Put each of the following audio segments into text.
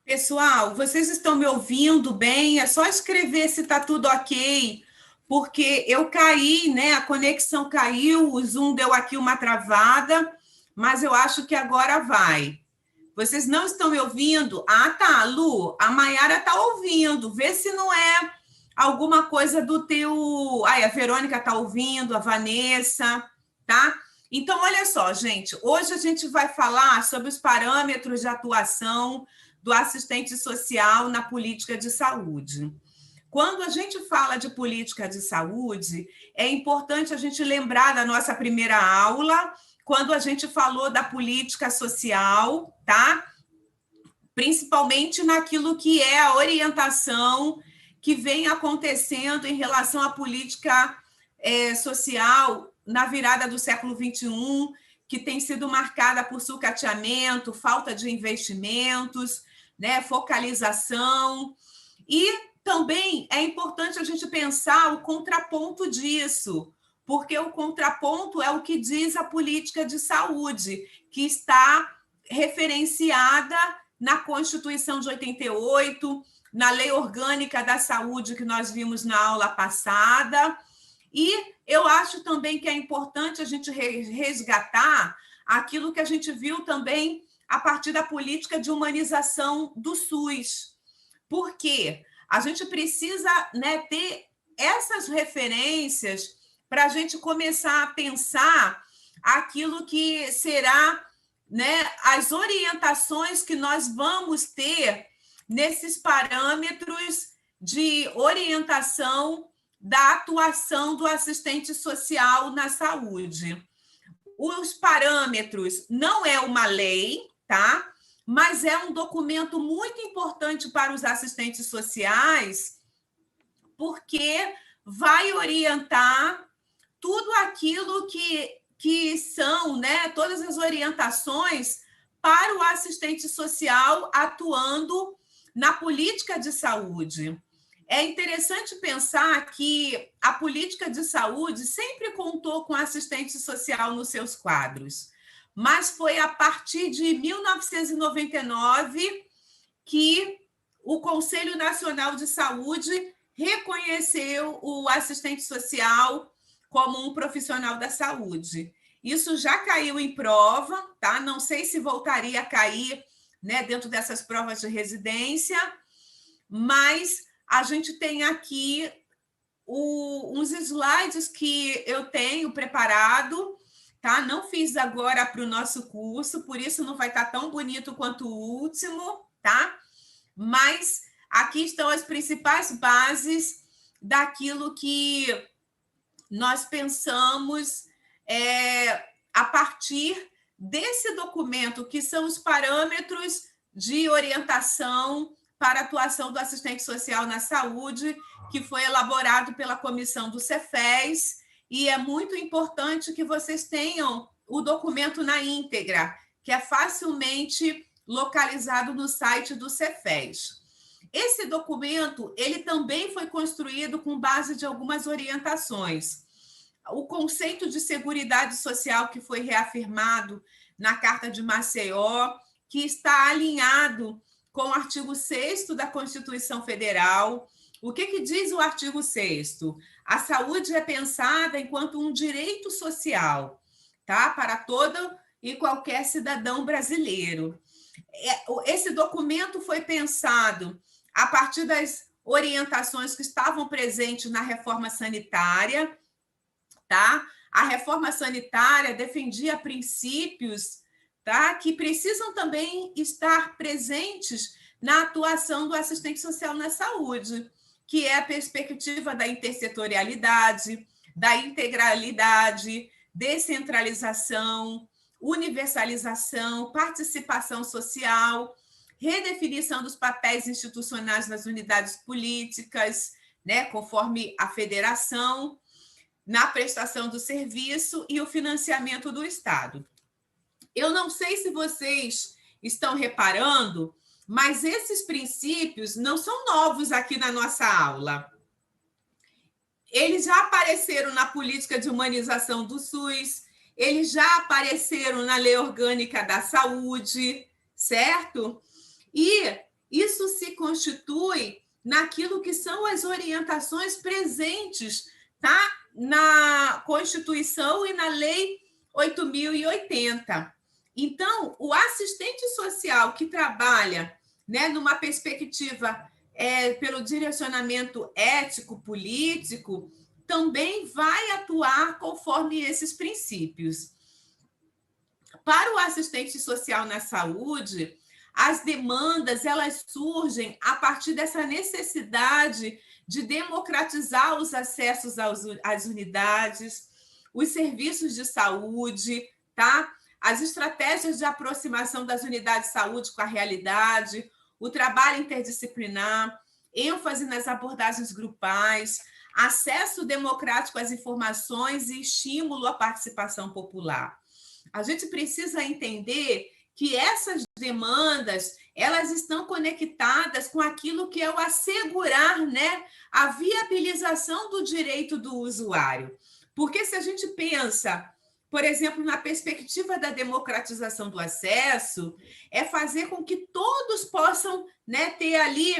Pessoal, vocês estão me ouvindo bem? É só escrever se está tudo ok, porque eu caí, né? A conexão caiu, o Zoom deu aqui uma travada, mas eu acho que agora vai. Vocês não estão me ouvindo? Ah, tá, Lu, a Mayara está ouvindo. Vê se não é alguma coisa do teu. Ai, a Verônica está ouvindo, a Vanessa, tá? Então, olha só, gente, hoje a gente vai falar sobre os parâmetros de atuação do assistente social na política de saúde. Quando a gente fala de política de saúde, é importante a gente lembrar da nossa primeira aula, quando a gente falou da política social, tá? Principalmente naquilo que é a orientação que vem acontecendo em relação à política social na virada do século XXI, que tem sido marcada por sucateamento, falta de investimentos, né, focalização. E também é importante a gente pensar o contraponto disso, porque o contraponto é o que diz a política de saúde, que está referenciada na Constituição de 88, na Lei Orgânica da Saúde, que nós vimos na aula passada. E eu acho também que é importante a gente resgatar aquilo que a gente viu também a partir da política de humanização do SUS. Por quê? A gente precisa, né, ter essas referências para a gente começar a pensar aquilo que será, né, as orientações que nós vamos ter nesses parâmetros de orientação da atuação do assistente social na saúde. Os parâmetros não é uma lei, tá? Mas é um documento muito importante para os assistentes sociais, porque vai orientar tudo aquilo que são, né, todas as orientações para o assistente social atuando na política de saúde. É interessante pensar que a política de saúde sempre contou com assistente social nos seus quadros, mas foi a partir de 1999 que o Conselho Nacional de Saúde reconheceu o assistente social como um profissional da saúde. Isso já caiu em prova, tá? Não sei se voltaria a cair, né, dentro dessas provas de residência, mas a gente tem aqui uns slides que eu tenho preparado, tá? Não fiz agora para o nosso curso, por isso não vai estar tão bonito quanto o último, tá? Mas aqui estão as principais bases daquilo que nós pensamos a partir desse documento, que são os parâmetros de orientação para a atuação do assistente social na saúde, que foi elaborado pela comissão do Cefes, e é muito importante que vocês tenham o documento na íntegra, que é facilmente localizado no site do Cefes. Esse documento, ele também foi construído com base de algumas orientações. O conceito de seguridade social que foi reafirmado na Carta de Maceió, que está alinhado com o artigo 6º da Constituição Federal. O que diz o artigo 6º? A saúde é pensada enquanto um direito social, tá? Para todo e qualquer cidadão brasileiro. Esse documento foi pensado a partir das orientações que estavam presentes na reforma sanitária, tá? A reforma sanitária defendia princípios, tá, que precisam também estar presentes na atuação do assistente social na saúde, que é a perspectiva da intersetorialidade, da integralidade, descentralização, universalização, participação social, redefinição dos papéis institucionais nas unidades políticas, né, conforme a federação, na prestação do serviço e o financiamento do Estado. Eu não sei se vocês estão reparando, mas esses princípios não são novos aqui na nossa aula. Eles já apareceram na política de humanização do SUS, eles já apareceram na Lei Orgânica da Saúde, certo? E isso se constitui naquilo que são as orientações presentes, tá? Na Constituição e na Lei 8.080. Então, o assistente social que trabalha, né, numa perspectiva pelo direcionamento ético-político, também vai atuar conforme esses princípios. Para o assistente social na saúde, as demandas elas surgem a partir dessa necessidade de democratizar os acessos às unidades, os serviços de saúde, tá? As estratégias de aproximação das unidades de saúde com a realidade, o trabalho interdisciplinar, ênfase nas abordagens grupais, acesso democrático às informações e estímulo à participação popular. A gente precisa entender que essas demandas elas estão conectadas com aquilo que é o assegurar, né, a viabilização do direito do usuário. Porque se a gente pensa, por exemplo, na perspectiva da democratização do acesso, é fazer com que todos possam, né, ter ali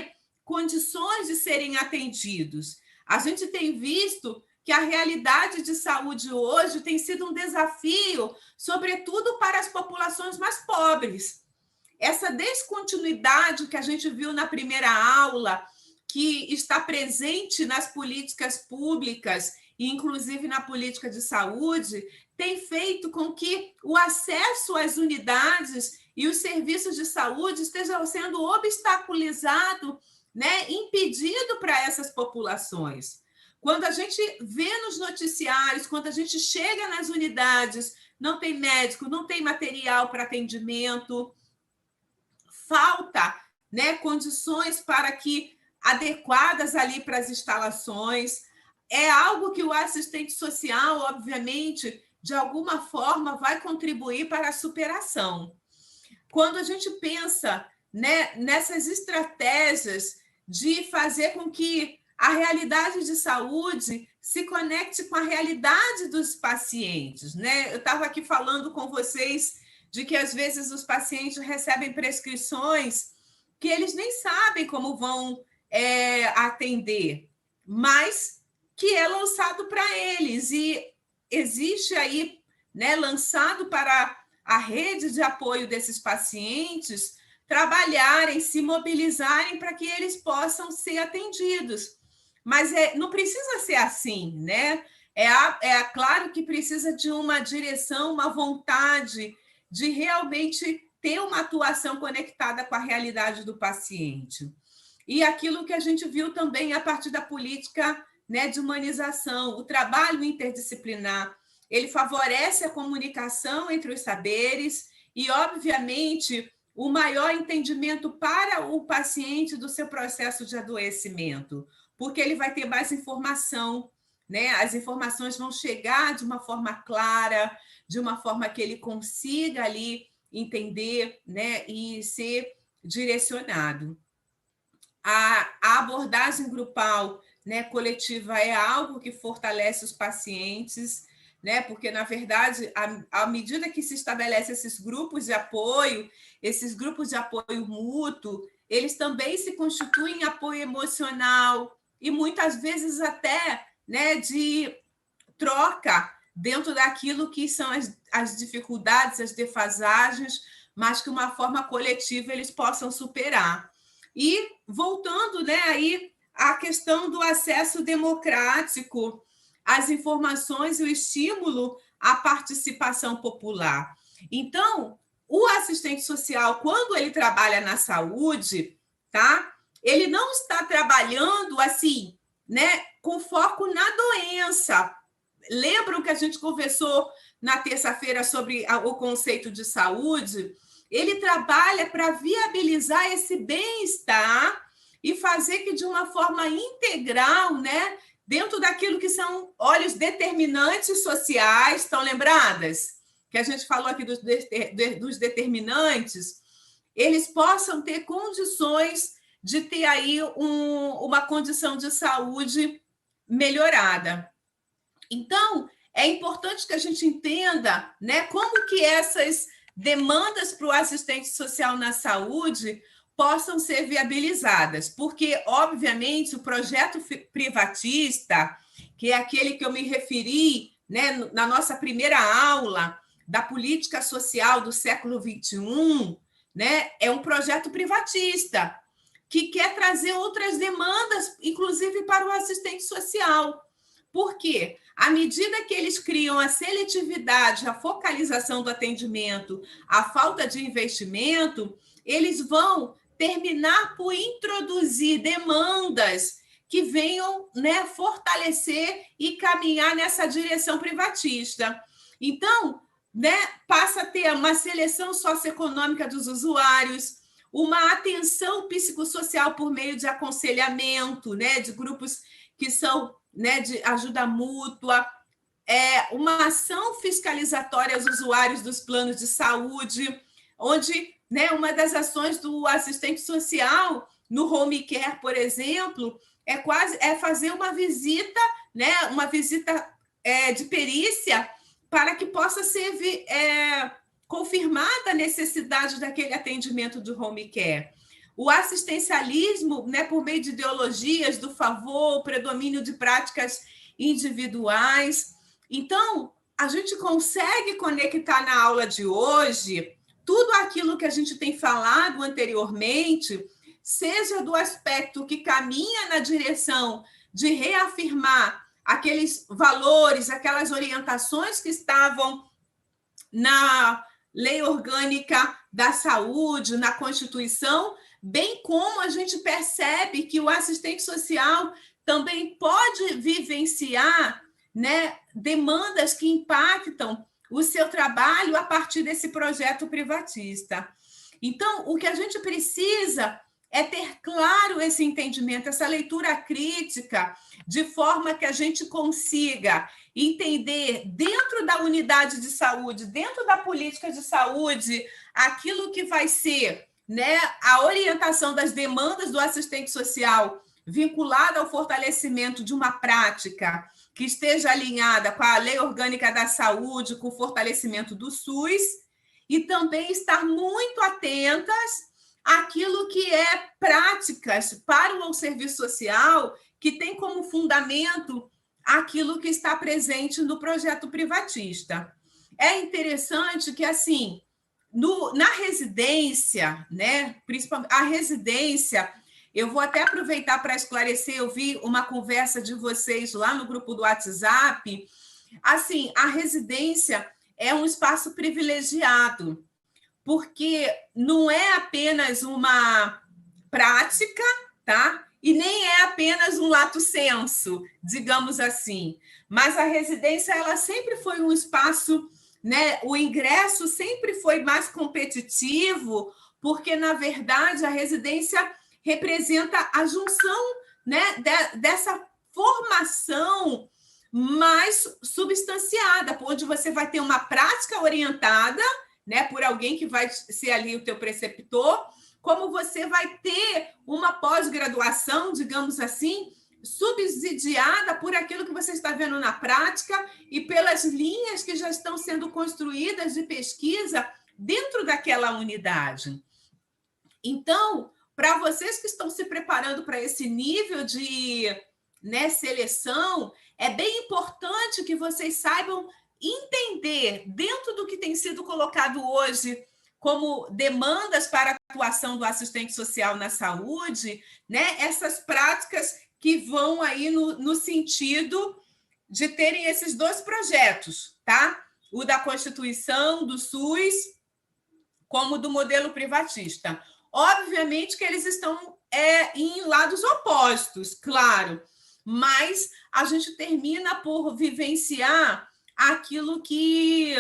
condições de serem atendidos. A gente tem visto que a realidade de saúde hoje tem sido um desafio, sobretudo para as populações mais pobres. Essa descontinuidade que a gente viu na primeira aula, que está presente nas políticas públicas, e inclusive na política de saúde, tem feito com que o acesso às unidades e os serviços de saúde estejam sendo obstaculizado, né, impedido para essas populações. Quando a gente vê nos noticiários, quando a gente chega nas unidades, não tem médico, não tem material para atendimento, falta, né, condições para que adequadas ali para as instalações. É algo que o assistente social, obviamente, de alguma forma vai contribuir para a superação. Quando a gente pensa, né, nessas estratégias de fazer com que a realidade de saúde se conecte com a realidade dos pacientes, né? Eu estava aqui falando com vocês de que, às vezes, os pacientes recebem prescrições que eles nem sabem como vão atender, mas que é lançado para eles. E existe aí, né, lançado para a rede de apoio desses pacientes trabalharem, se mobilizarem para que eles possam ser atendidos. Mas não precisa ser assim, né? Claro que precisa de uma direção, uma vontade de realmente ter uma atuação conectada com a realidade do paciente. E aquilo que a gente viu também a partir da política, né, de humanização, o trabalho interdisciplinar, ele favorece a comunicação entre os saberes e, obviamente, o maior entendimento para o paciente do seu processo de adoecimento, porque ele vai ter mais informação, né? As informações vão chegar de uma forma clara, de uma forma que ele consiga ali entender, né, e ser direcionado. A abordagem grupal, né, coletiva é algo que fortalece os pacientes, né, porque, na verdade, à medida que se estabelece esses grupos de apoio mútuo, eles também se constituem em apoio emocional e, muitas vezes, até, né, de troca dentro daquilo que são as dificuldades, as defasagens, mas que, uma forma coletiva, eles possam superar. E, voltando, né, aí à questão do acesso democrático às informações e o estímulo à participação popular. Então, o assistente social, quando ele trabalha na saúde, tá? Ele não está trabalhando assim, né, com foco na doença. Lembram que a gente conversou na terça-feira sobre o conceito de saúde? Ele trabalha para viabilizar esse bem-estar e fazer que, de uma forma integral, né, dentro daquilo que são os determinantes sociais, estão lembradas? Que a gente falou aqui dos determinantes, eles possam ter condições de ter aí uma condição de saúde melhorada. Então, é importante que a gente entenda, né, como que essas demandas para o assistente social na saúde possam ser viabilizadas, porque, obviamente, o projeto privatista, que é aquele que eu me referi, né, na nossa primeira aula da política social do século XXI, né, é um projeto privatista que quer trazer outras demandas, inclusive para o assistente social. Por quê? À medida que eles criam a seletividade, a focalização do atendimento, a falta de investimento, eles vão terminar por introduzir demandas que venham, né, fortalecer e caminhar nessa direção privatista. Então, né, passa a ter uma seleção socioeconômica dos usuários, uma atenção psicossocial por meio de aconselhamento, né, de grupos que são, né, de ajuda mútua, uma ação fiscalizatória aos usuários dos planos de saúde, onde, né, uma das ações do assistente social no home care, por exemplo, é fazer uma visita, né, uma visita de perícia para que possa ser confirmada a necessidade daquele atendimento do home care. O assistencialismo, né, por meio de ideologias do favor, o predomínio de práticas individuais. Então, a gente consegue conectar na aula de hoje tudo aquilo que a gente tem falado anteriormente, seja do aspecto que caminha na direção de reafirmar aqueles valores, aquelas orientações que estavam na Lei Orgânica da Saúde, na Constituição, bem como a gente percebe que o assistente social também pode vivenciar, né, demandas que impactam o seu trabalho a partir desse projeto privatista. Então, o que a gente precisa é ter claro esse entendimento, essa leitura crítica, de forma que a gente consiga entender dentro da unidade de saúde, dentro da política de saúde, aquilo que vai ser, né, a orientação das demandas do assistente social vinculada ao fortalecimento de uma prática que esteja alinhada com a Lei Orgânica da Saúde, com o fortalecimento do SUS, e também estar muito atentas àquilo que é práticas para o serviço social, que tem como fundamento aquilo que está presente no projeto privatista. É interessante que, assim, na residência, né, principalmente a residência, eu vou até aproveitar para esclarecer, eu vi uma conversa de vocês lá no grupo do WhatsApp, assim, a residência é um espaço privilegiado, porque não é apenas uma prática, tá? E nem é apenas um lato sensu, digamos assim. Mas a residência, ela sempre foi um espaço, né? O ingresso sempre foi mais competitivo, porque, na verdade, a residência representa a junção, né, dessa formação mais substanciada, onde você vai ter uma prática orientada, né, por alguém que vai ser ali o teu preceptor, como você vai ter uma pós-graduação, digamos assim, subsidiada por aquilo que você está vendo na prática e pelas linhas que já estão sendo construídas de pesquisa dentro daquela unidade. Então, para vocês que estão se preparando para esse nível de, né, seleção, é bem importante que vocês saibam entender, dentro do que tem sido colocado hoje como demandas para a atuação do assistente social na saúde, né, essas práticas que vão aí no sentido de terem esses dois projetos, tá? O da Constituição, do SUS, como do modelo privatista. Obviamente que eles estão em lados opostos, claro, mas a gente termina por vivenciar aquilo que,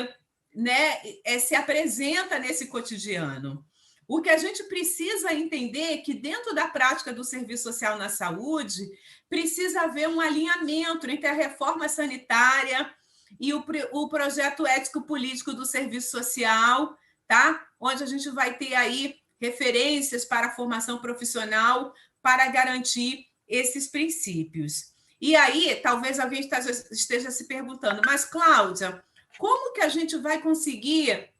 né, se apresenta nesse cotidiano. O que a gente precisa entender é que, dentro da prática do serviço social na saúde, precisa haver um alinhamento entre a reforma sanitária e o projeto ético-político do serviço social, tá? Onde a gente vai ter aí referências para a formação profissional para garantir esses princípios. E aí, talvez alguém esteja se perguntando, mas, Cláudia, como que a gente vai conseguir,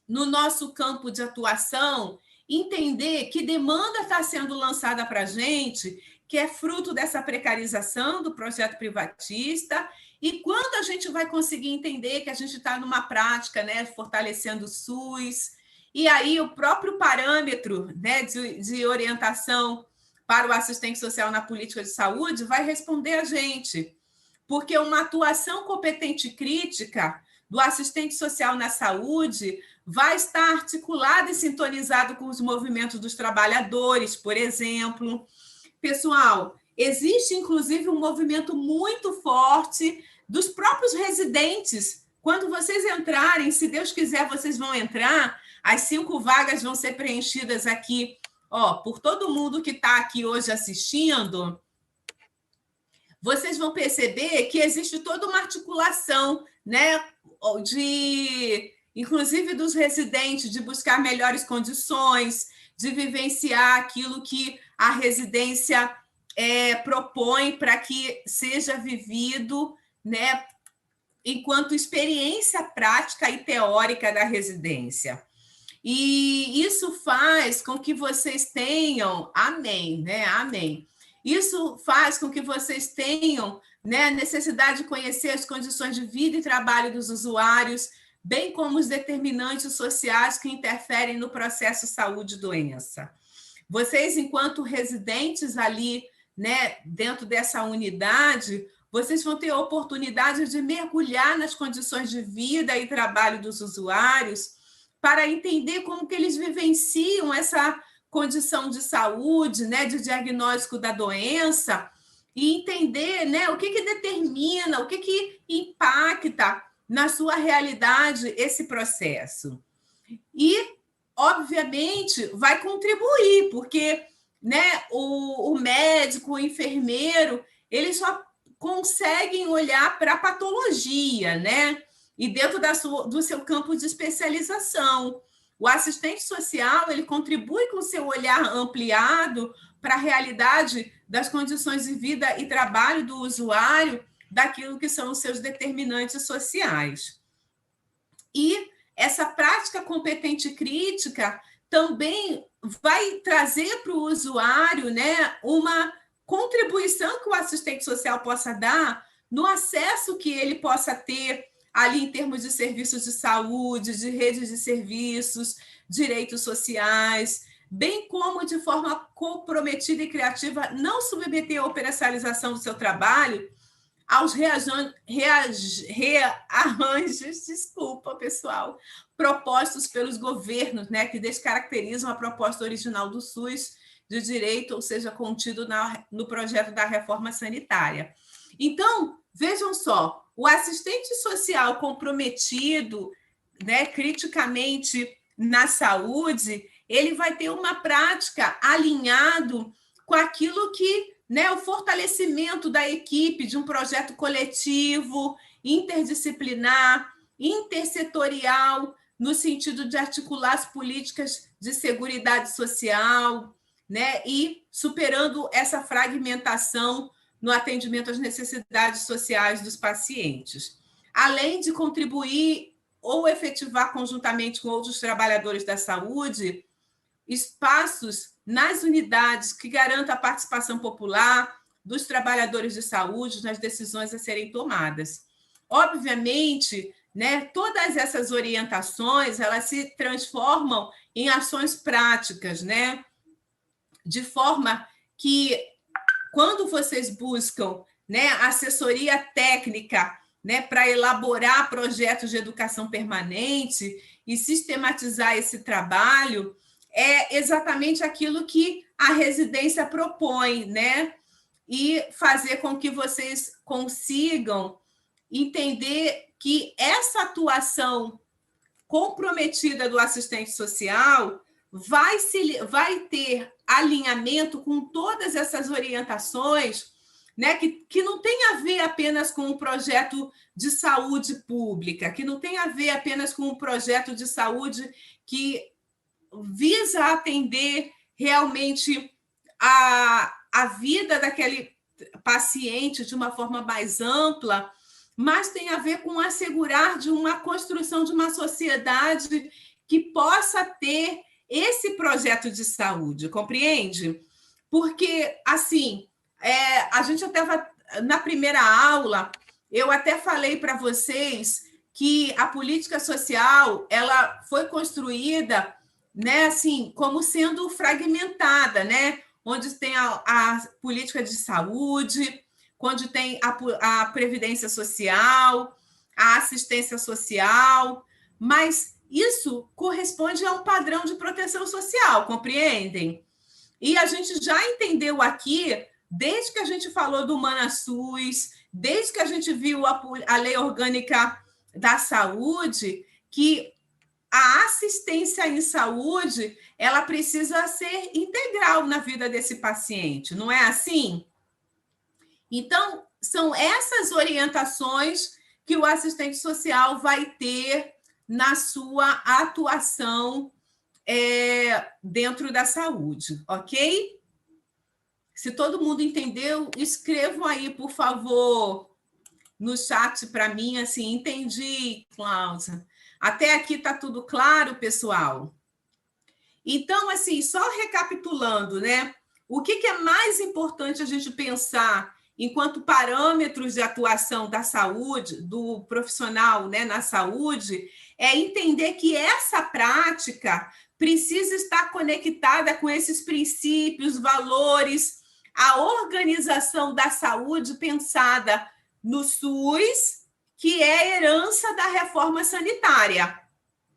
no nosso campo de atuação, entender que demanda está sendo lançada para a gente, que é fruto dessa precarização do projeto privatista, e quando a gente vai conseguir entender que a gente está numa prática, né, fortalecendo o SUS, e aí o próprio parâmetro, né, de orientação para o assistente social na política de saúde vai responder a gente, porque uma atuação competente e crítica do assistente social na saúde vai estar articulado e sintonizado com os movimentos dos trabalhadores, por exemplo. Pessoal, existe inclusive um movimento muito forte dos próprios residentes. Quando vocês entrarem, se Deus quiser, vocês vão entrar, as 5 vagas vão ser preenchidas aqui, por todo mundo que está aqui hoje assistindo. Vocês vão perceber que existe toda uma articulação, né, inclusive dos residentes, de buscar melhores condições, de vivenciar aquilo que a residência propõe para que seja vivido, né, enquanto experiência prática e teórica da residência. E isso faz com que vocês tenham, amém, né? Amém. Isso faz com que vocês tenham, né, necessidade de conhecer as condições de vida e trabalho dos usuários, bem como os determinantes sociais que interferem no processo saúde e doença. Vocês, enquanto residentes ali, né, dentro dessa unidade, vocês vão ter a oportunidade de mergulhar nas condições de vida e trabalho dos usuários para entender como que eles vivenciam essa condição de saúde, né, de diagnóstico da doença, e entender, né, o que determina, o que impacta na sua realidade esse processo. E, obviamente, vai contribuir, porque, né, o médico, o enfermeiro, eles só conseguem olhar para a patologia, né? E dentro do seu campo de especialização. O assistente social, ele contribui com o seu olhar ampliado para a realidade das condições de vida e trabalho do usuário, daquilo que são os seus determinantes sociais. E essa prática competente crítica também vai trazer para o usuário, né, uma contribuição que o assistente social possa dar no acesso que ele possa ter ali em termos de serviços de saúde, de redes de serviços, direitos sociais, bem como de forma comprometida e criativa, não submeter a operacionalização do seu trabalho aos rearranjos, desculpa, pessoal, propostos pelos governos, né, que descaracterizam a proposta original do SUS de direito, ou seja, contido no projeto da reforma sanitária. Então, vejam só, o assistente social comprometido, né, criticamente na saúde, ele vai ter uma prática alinhado com aquilo que, né, o fortalecimento da equipe de um projeto coletivo, interdisciplinar, intersetorial, no sentido de articular as políticas de seguridade social, né, e superando essa fragmentação no atendimento às necessidades sociais dos pacientes, além de contribuir ou efetivar conjuntamente com outros trabalhadores da saúde espaços nas unidades que garantam a participação popular dos trabalhadores de saúde nas decisões a serem tomadas. Obviamente, né, todas essas orientações, elas se transformam em ações práticas, né, de forma que, quando vocês buscam, né, assessoria técnica, né, para elaborar projetos de educação permanente e sistematizar esse trabalho, é exatamente aquilo que a residência propõe, né? E fazer com que vocês consigam entender que essa atuação comprometida do assistente social vai ter alinhamento com todas essas orientações, né, que não tem a ver apenas com um projeto de saúde pública, que não tem a ver apenas com um projeto de saúde que visa atender realmente a vida daquele paciente de uma forma mais ampla, mas tem a ver com assegurar de uma construção de uma sociedade que possa ter esse projeto de saúde, compreende? Porque, assim, a gente até na primeira aula, eu até falei para vocês que a política social ela foi construída, né, assim, como sendo fragmentada, né? Onde tem a política de saúde, onde tem a previdência social, a assistência social, mas isso corresponde a um padrão de proteção social, compreendem? E a gente já entendeu aqui, desde que a gente falou do ManaSUS, desde que a gente viu a Lei Orgânica da Saúde, que a assistência em saúde ela precisa ser integral na vida desse paciente, não é assim? Então, são essas orientações que o assistente social vai ter na sua atuação dentro da saúde, ok? Se todo mundo entendeu, escrevam aí, por favor, no chat para mim, assim, entendi, Cláudia. Até aqui está tudo claro, pessoal? Então, assim, só recapitulando, né? O que é mais importante a gente pensar enquanto parâmetros de atuação da saúde, do profissional, né, na saúde, é entender que essa prática precisa estar conectada com esses princípios, valores, a organização da saúde pensada no SUS, que é herança da reforma sanitária.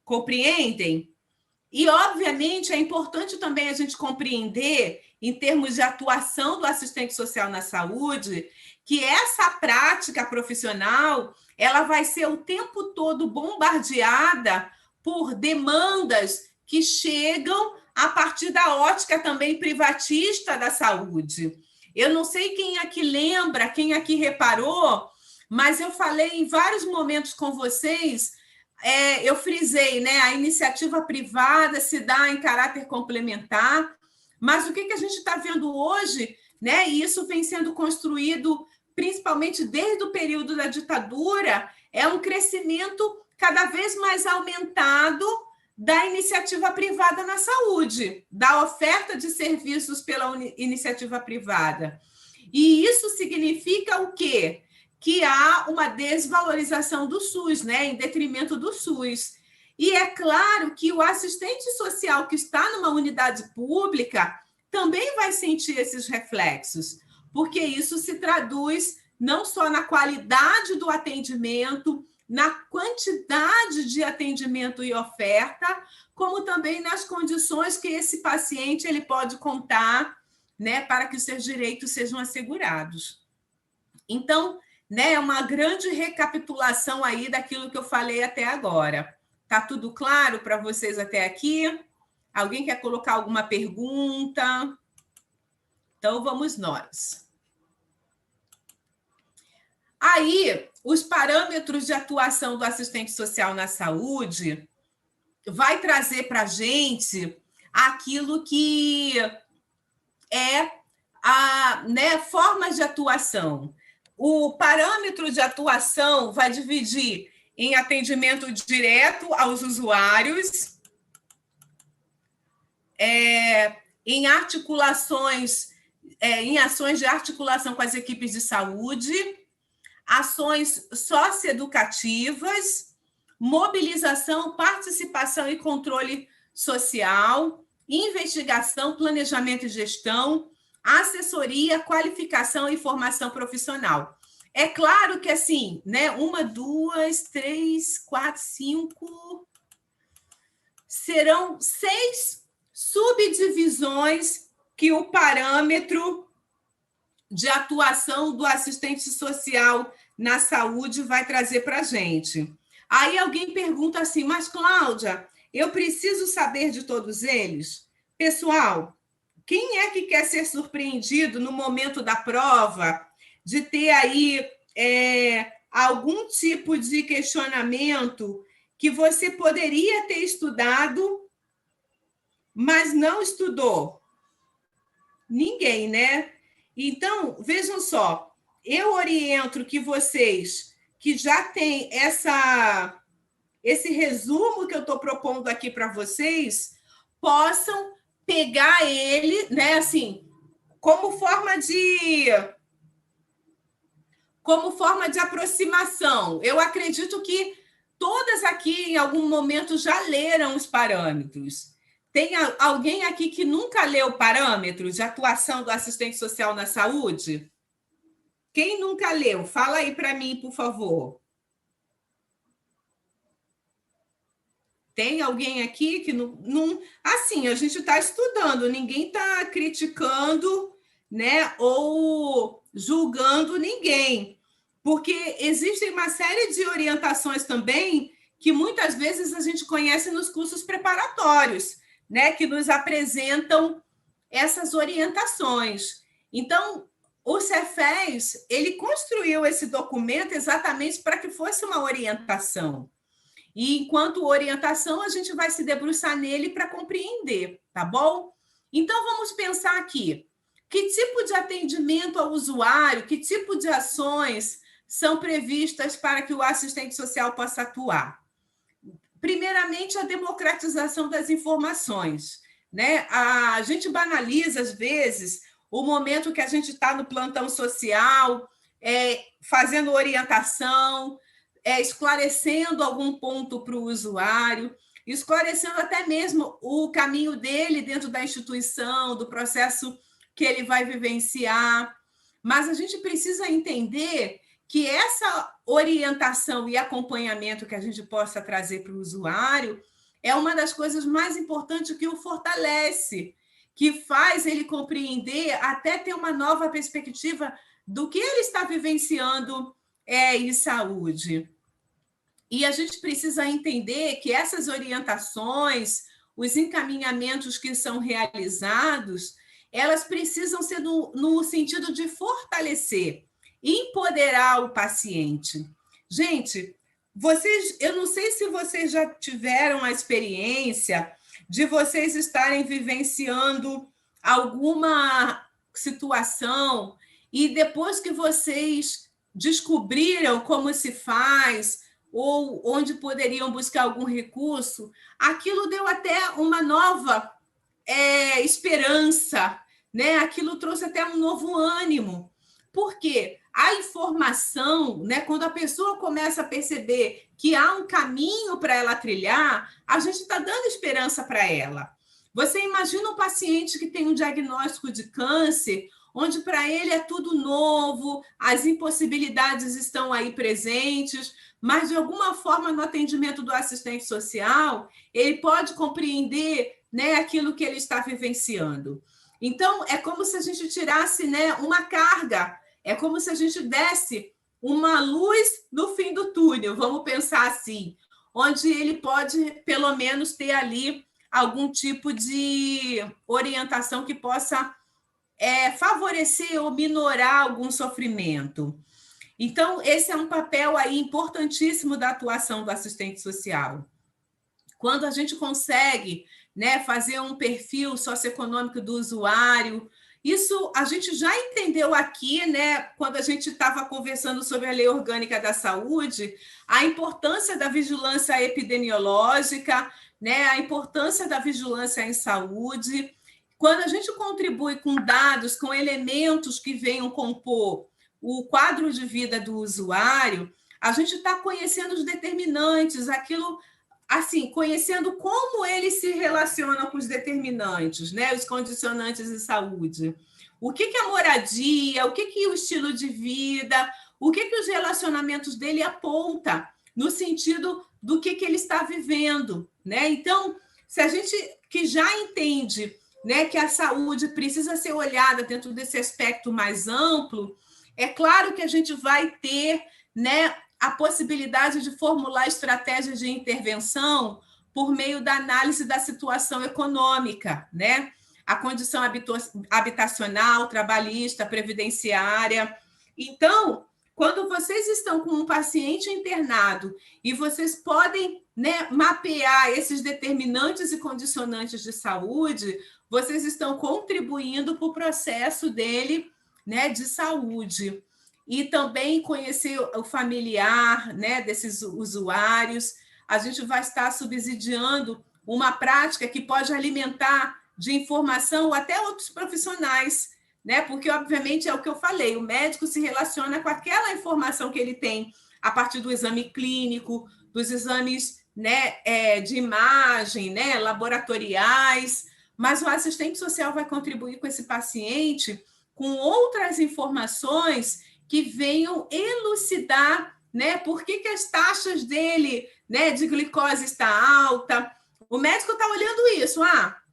Compreendem? E, obviamente, é importante também a gente compreender, em termos de atuação do assistente social na saúde, que essa prática profissional ela vai ser o tempo todo bombardeada por demandas que chegam a partir da ótica também privatista da saúde. Eu não sei quem aqui lembra, quem aqui reparou, mas eu falei em vários momentos com vocês, eu frisei, né, a iniciativa privada se dá em caráter complementar, mas o que a gente está vendo hoje, né, e isso vem sendo construído principalmente desde o período da ditadura, é um crescimento cada vez mais aumentado da iniciativa privada na saúde, da oferta de serviços pela iniciativa privada. E isso significa o quê? Que há uma desvalorização do SUS, né, em detrimento do SUS. E é claro que o assistente social que está numa unidade pública também vai sentir esses reflexos, porque isso se traduz não só na qualidade do atendimento, na quantidade de atendimento e oferta, como também nas condições que esse paciente ele pode contar, né, para que os seus direitos sejam assegurados. Então, né, é uma grande recapitulação aí daquilo que eu falei até agora. Tá tudo claro para vocês até aqui? Alguém quer colocar alguma pergunta? Então, vamos nós. Aí, os parâmetros de atuação do assistente social na saúde vai trazer para a gente aquilo que é formas de atuação. O parâmetro de atuação vai dividir em atendimento direto aos usuários, em articulações, em ações de articulação com as equipes de saúde, ações socioeducativas, mobilização, participação e controle social, investigação, planejamento e gestão, assessoria, qualificação e formação profissional. É claro que, assim, né, 1, 2, 3, 4, 5... serão 6 subdivisões que o parâmetro de atuação do assistente social na saúde vai trazer para a gente. Aí alguém pergunta assim, mas, Cláudia, eu preciso saber de todos eles? Pessoal, quem é que quer ser surpreendido no momento da prova de ter aí algum tipo de questionamento que você poderia ter estudado, mas não estudou? Ninguém, né? Então, vejam só, eu oriento que vocês que já têm esse resumo que eu estou propondo aqui para vocês, possam pegar ele, né, assim, como forma de aproximação. Eu acredito que todas aqui, em algum momento, já leram os parâmetros. Tem alguém aqui que nunca leu parâmetros de atuação do assistente social na saúde? Quem nunca leu? Fala aí para mim, por favor. Tem alguém aqui que não... Assim, a gente está estudando, ninguém está criticando, né, ou julgando ninguém, porque existem uma série de orientações também que muitas vezes a gente conhece nos cursos preparatórios, né, que nos apresentam essas orientações. Então, o Cefes, ele construiu esse documento exatamente para que fosse uma orientação. E enquanto orientação, a gente vai se debruçar nele para compreender, tá bom? Então, vamos pensar aqui. Que tipo de atendimento ao usuário, que tipo de ações são previstas para que o assistente social possa atuar? Primeiramente, a democratização das informações, né? A gente banaliza, às vezes, o momento que a gente está no plantão social, fazendo orientação, esclarecendo algum ponto para o usuário, esclarecendo até mesmo o caminho dele dentro da instituição, do processo que ele vai vivenciar. Mas a gente precisa entender que essa orientação e acompanhamento que a gente possa trazer para o usuário é uma das coisas mais importantes que o fortalece, que faz ele compreender, até ter uma nova perspectiva do que ele está vivenciando em saúde. E a gente precisa entender que essas orientações, os encaminhamentos que são realizados, elas precisam ser no sentido de fortalecer, empoderar o paciente. Gente, eu não sei se vocês já tiveram a experiência de vocês estarem vivenciando alguma situação e depois que vocês descobriram como se faz ou onde poderiam buscar algum recurso, aquilo deu até uma nova esperança, né? Aquilo trouxe até um novo ânimo. Por quê? A informação, né? Quando a pessoa começa a perceber que há um caminho para ela trilhar, a gente está dando esperança para ela. Você imagina um paciente que tem um diagnóstico de câncer, onde para ele é tudo novo, as impossibilidades estão aí presentes, mas de alguma forma no atendimento do assistente social, ele pode compreender, né, aquilo que ele está vivenciando. Então, é como se a gente tirasse, né, uma carga, é como se a gente desse uma luz no fim do túnel, vamos pensar assim, onde ele pode, pelo menos, ter ali algum tipo de orientação que possa favorecer ou minorar algum sofrimento. Então, esse é um papel aí importantíssimo da atuação do assistente social. Quando a gente consegue, né, fazer um perfil socioeconômico do usuário, isso a gente já entendeu aqui, né, quando a gente estava conversando sobre a Lei Orgânica da Saúde, a importância da vigilância epidemiológica, né, a importância da vigilância em saúde. Quando a gente contribui com dados, com elementos que venham compor o quadro de vida do usuário, a gente está conhecendo os determinantes, aquilo, assim, conhecendo como eles se relacionam com os determinantes, né? Os condicionantes de saúde. O que é a moradia, o que o estilo de vida, o que os relacionamentos dele apontam no sentido do que ele está vivendo, né? Então, se a gente que já entende, né, que a saúde precisa ser olhada dentro desse aspecto mais amplo, é claro que a gente vai ter, né, a possibilidade de formular estratégias de intervenção por meio da análise da situação econômica, né? A condição habitacional, trabalhista, previdenciária. Então, quando vocês estão com um paciente internado e vocês podem, né, mapear esses determinantes e condicionantes de saúde, vocês estão contribuindo para o processo dele, né, de saúde. E também conhecer o familiar, né, desses usuários. A gente vai estar subsidiando uma prática que pode alimentar de informação até outros profissionais, né? Porque, obviamente, é o que eu falei, o médico se relaciona com aquela informação que ele tem a partir do exame clínico, dos exames, né, de imagem, né, laboratoriais, mas o assistente social vai contribuir com esse paciente com outras informações que venham elucidar, né, por que as taxas dele, né, de glicose está alta. O médico está olhando isso,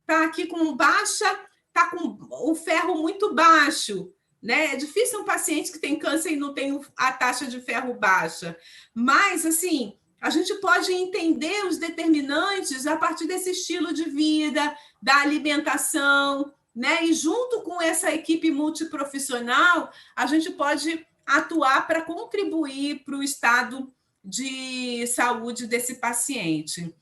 está aqui com baixa, está com o ferro muito baixo, né? É difícil um paciente que tem câncer e não tem a taxa de ferro baixa, mas, assim, a gente pode entender os determinantes a partir desse estilo de vida, da alimentação, né? E junto com essa equipe multiprofissional, a gente pode atuar para contribuir para o estado de saúde desse paciente.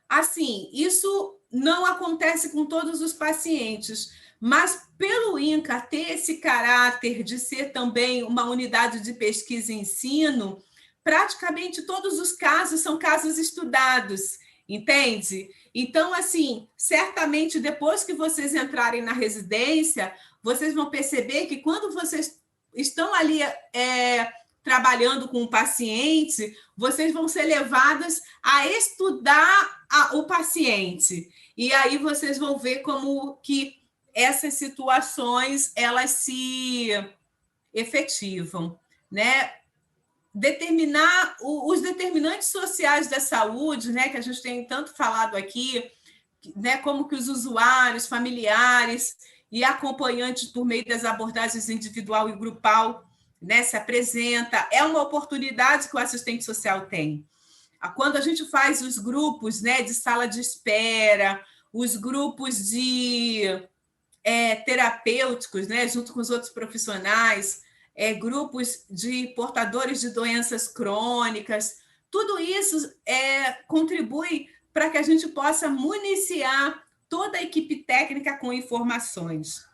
Assim, isso não acontece com todos os pacientes, mas pelo INCA ter esse caráter de ser também uma unidade de pesquisa e ensino, praticamente todos os casos são casos estudados, entende? Então, assim, certamente depois que vocês entrarem na residência, vocês vão perceber que quando vocês estão ali trabalhando com o paciente, vocês vão ser levadas a estudar o paciente. E aí vocês vão ver como que essas situações elas se efetivam, né? Determinar os determinantes sociais da saúde, né, que a gente tem tanto falado aqui, né, como que os usuários, familiares e acompanhantes por meio das abordagens individual e grupal, né, se apresenta, é uma oportunidade que o assistente social tem. Quando a gente faz os grupos, né, de sala de espera, os grupos de terapêuticos, né, junto com os outros profissionais, grupos de portadores de doenças crônicas, tudo isso contribui para que a gente possa municiar toda a equipe técnica com informações.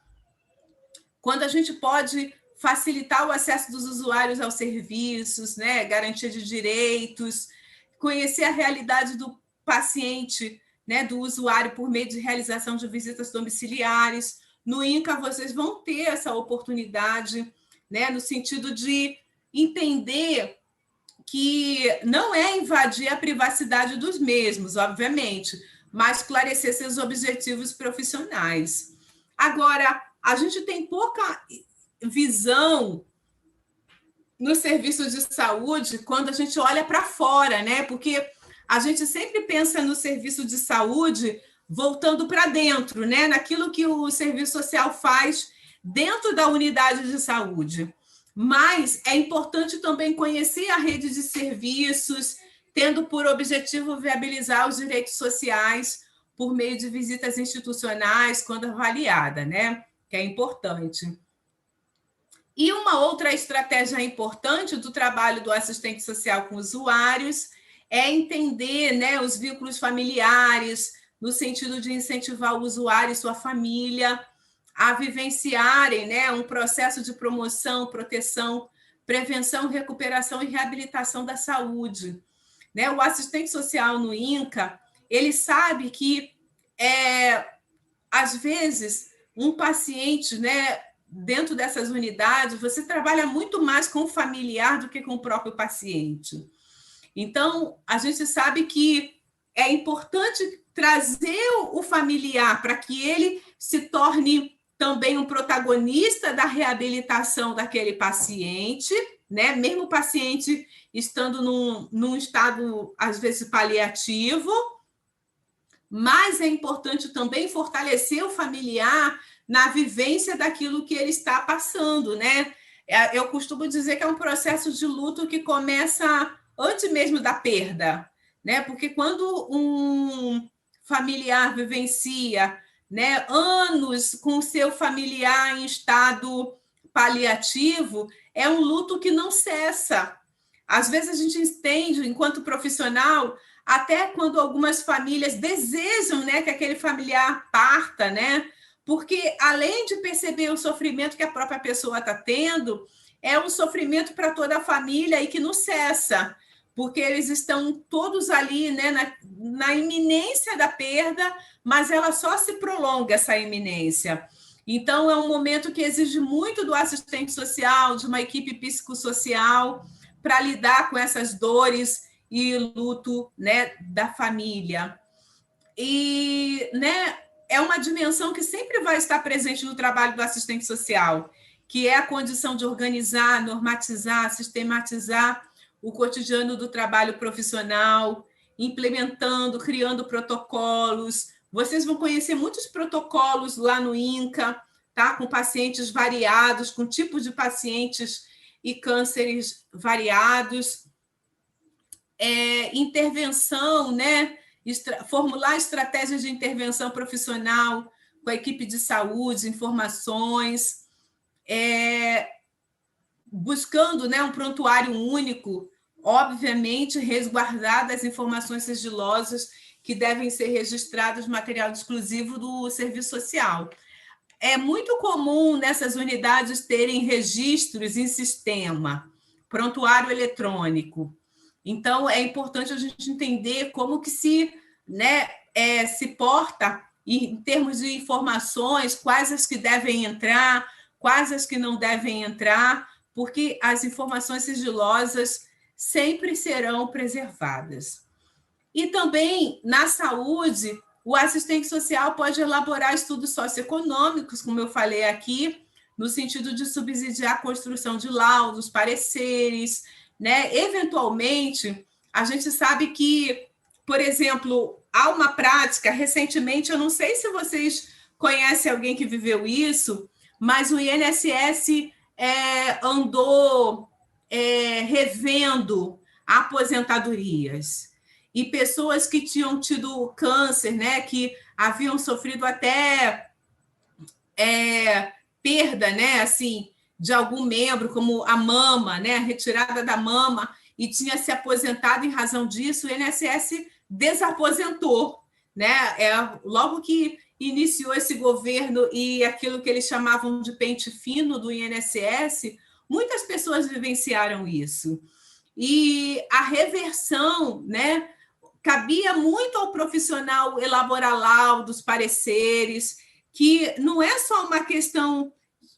Quando a gente pode facilitar o acesso dos usuários aos serviços, né, garantia de direitos, conhecer a realidade do paciente, né, do usuário por meio de realização de visitas domiciliares. No INCA, vocês vão ter essa oportunidade, né, no sentido de entender que não é invadir a privacidade dos mesmos, obviamente, mas esclarecer seus objetivos profissionais. Agora, a gente tem pouca visão no serviço de saúde quando a gente olha para fora, né? Porque a gente sempre pensa no serviço de saúde voltando para dentro, né? Naquilo que o serviço social faz dentro da unidade de saúde. Mas é importante também conhecer a rede de serviços, tendo por objetivo viabilizar os direitos sociais por meio de visitas institucionais, quando avaliada, né? Que é importante. E uma outra estratégia importante do trabalho do assistente social com usuários é entender, né, os vínculos familiares, no sentido de incentivar o usuário e sua família a vivenciarem, né, um processo de promoção, proteção, prevenção, recuperação e reabilitação da saúde. Né? O assistente social no INCA, ele sabe que, às vezes, um paciente, né, dentro dessas unidades, você trabalha muito mais com o familiar do que com o próprio paciente. Então, a gente sabe que é importante trazer o familiar para que ele se torne também um protagonista da reabilitação daquele paciente, né? Mesmo o paciente estando num estado, às vezes, paliativo, mas é importante também fortalecer o familiar na vivência daquilo que ele está passando, né? Eu costumo dizer que é um processo de luto que começa antes mesmo da perda, né? Porque quando um familiar vivencia, né, anos com o seu familiar em estado paliativo, é um luto que não cessa. Às vezes a gente entende, enquanto profissional, até quando algumas famílias desejam, né, que aquele familiar parta, né? Porque, além de perceber o sofrimento que a própria pessoa está tendo, é um sofrimento para toda a família e que não cessa, porque eles estão todos ali, né, na iminência da perda, mas ela só se prolonga, essa iminência. Então, é um momento que exige muito do assistente social, de uma equipe psicossocial, para lidar com essas dores e luto, né, da família. E, né, é uma dimensão que sempre vai estar presente no trabalho do assistente social, que é a condição de organizar, normatizar, sistematizar o cotidiano do trabalho profissional, implementando, criando protocolos. Vocês vão conhecer muitos protocolos lá no INCA, tá? Com pacientes variados, com tipos de pacientes e cânceres variados. Intervenção, né? Formular estratégias de intervenção profissional com a equipe de saúde, informações, buscando, né, um prontuário único, obviamente resguardar as informações sigilosas que devem ser registradas no material exclusivo do serviço social. É muito comum nessas unidades terem registros em sistema, prontuário eletrônico. Então, é importante a gente entender como que se porta em termos de informações, quais as que devem entrar, quais as que não devem entrar, porque as informações sigilosas sempre serão preservadas. E também, na saúde, o assistente social pode elaborar estudos socioeconômicos, como eu falei aqui, no sentido de subsidiar a construção de laudos, pareceres, né? Eventualmente, a gente sabe que, por exemplo, há uma prática, recentemente, eu não sei se vocês conhecem alguém que viveu isso, mas o INSS andou revendo aposentadorias. E pessoas que tinham tido câncer, né, que haviam sofrido até perda, né, assim, de algum membro, como a mama, né, a retirada da mama, e tinha se aposentado em razão disso, o INSS desaposentou, né? Logo que iniciou esse governo e aquilo que eles chamavam de pente fino do INSS, muitas pessoas vivenciaram isso. E a reversão, né, cabia muito ao profissional elaborar laudos, pareceres, que não é só uma questão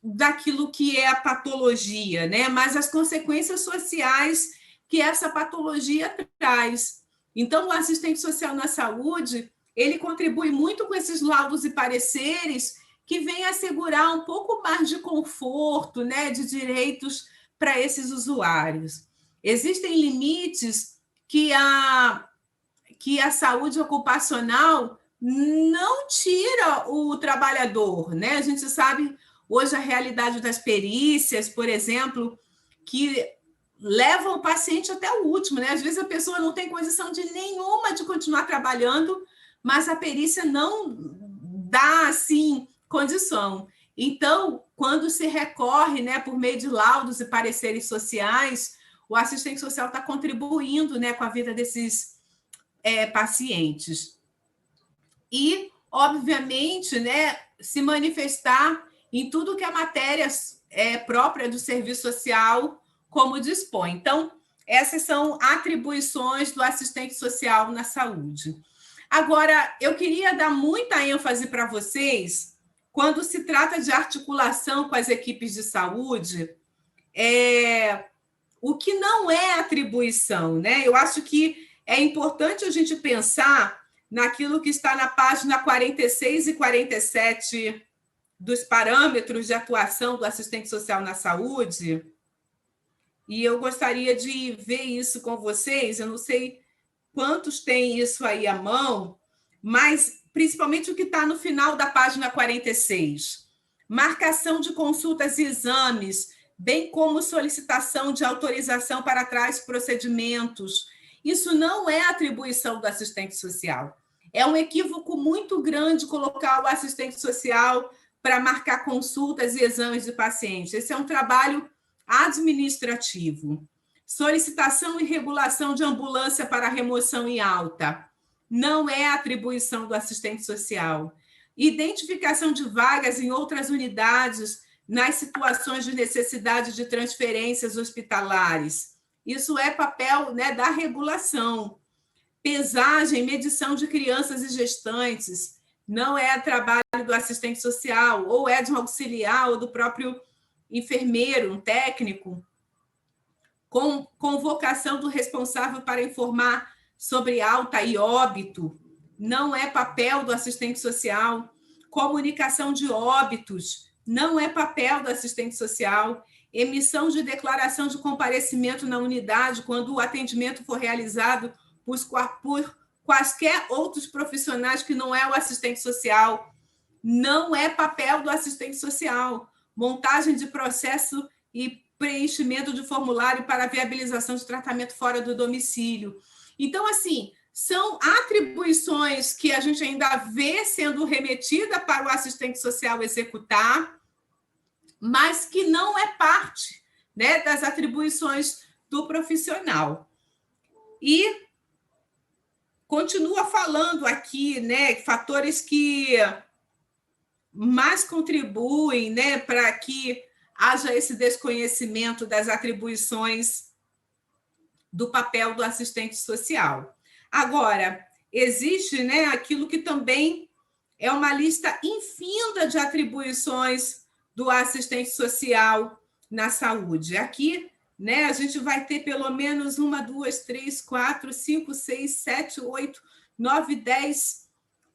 daquilo que é a patologia, né, mas as consequências sociais que essa patologia traz. Então, o assistente social na saúde, ele contribui muito com esses laudos e pareceres que vêm assegurar um pouco mais de conforto, né, de direitos para esses usuários. Existem limites que a saúde ocupacional não tira o trabalhador, né? A gente sabe hoje a realidade das perícias, por exemplo, que levam o paciente até o último, né? Às vezes a pessoa não tem condição nenhuma de continuar trabalhando, mas a perícia não dá, assim, condição. Então, quando se recorre, né, por meio de laudos e pareceres sociais, o assistente social está contribuindo, né, com a vida desses pacientes. E, obviamente, né, se manifestar em tudo que a matéria própria do serviço social como dispõe. Então, essas são atribuições do assistente social na saúde. Agora, eu queria dar muita ênfase para vocês quando se trata de articulação com as equipes de saúde, o que não é atribuição, né? Eu acho que é importante a gente pensar naquilo que está na página 46 e 47 dos parâmetros de atuação do assistente social na saúde, e eu gostaria de ver isso com vocês. Eu não sei quantos têm isso aí à mão, mas principalmente o que está no final da página 46. Marcação de consultas e exames, bem como solicitação de autorização para tais procedimentos. Isso não é atribuição do assistente social. É um equívoco muito grande colocar o assistente social para marcar consultas e exames de pacientes. Esse é um trabalho administrativo. Solicitação e regulação de ambulância para remoção em alta. Não é atribuição do assistente social. Identificação de vagas em outras unidades nas situações de necessidade de transferências hospitalares. Isso é papel, né, da regulação. Pesagem, medição de crianças e gestantes, não é trabalho do assistente social, ou é de um auxiliar, ou do próprio enfermeiro, um técnico. Convocação do responsável para informar sobre alta e óbito, não é papel do assistente social. Comunicação de óbitos, não é papel do assistente social. Emissão de declaração de comparecimento na unidade, quando o atendimento for realizado por quaisquer outros profissionais que não é o assistente social, não é papel do assistente social. Montagem de processo e preenchimento de formulário para viabilização de tratamento fora do domicílio. Então, assim, são atribuições que a gente ainda vê sendo remetida para o assistente social executar, mas que não é parte, né, das atribuições do profissional. E continua falando aqui, né, fatores que mais contribuem, né, para que haja esse desconhecimento das atribuições do papel do assistente social. Agora, existe, né, aquilo que também é uma lista infinda de atribuições do assistente social na saúde. Aqui, né, a gente vai ter pelo menos 1, 2, 3, 4, 5, 6, 7, 8, 9, 10,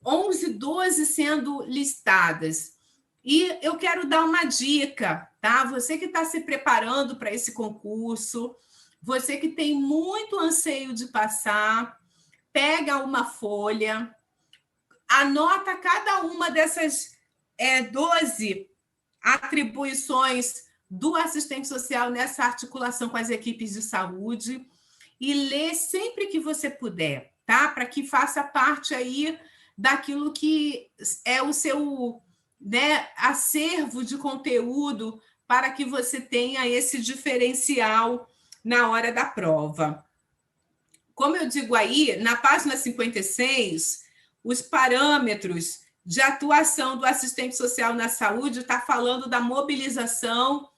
11, 12 sendo listadas. E eu quero dar uma dica, tá? Você que está se preparando para esse concurso, você que tem muito anseio de passar, pega uma folha, anota cada uma dessas 12 atribuições do assistente social nessa articulação com as equipes de saúde e lê sempre que você puder, tá? Para que faça parte aí daquilo que é o seu, né, acervo de conteúdo para que você tenha esse diferencial na hora da prova. Como eu digo aí, na página 56, os parâmetros de atuação do assistente social na saúde está falando da mobilização,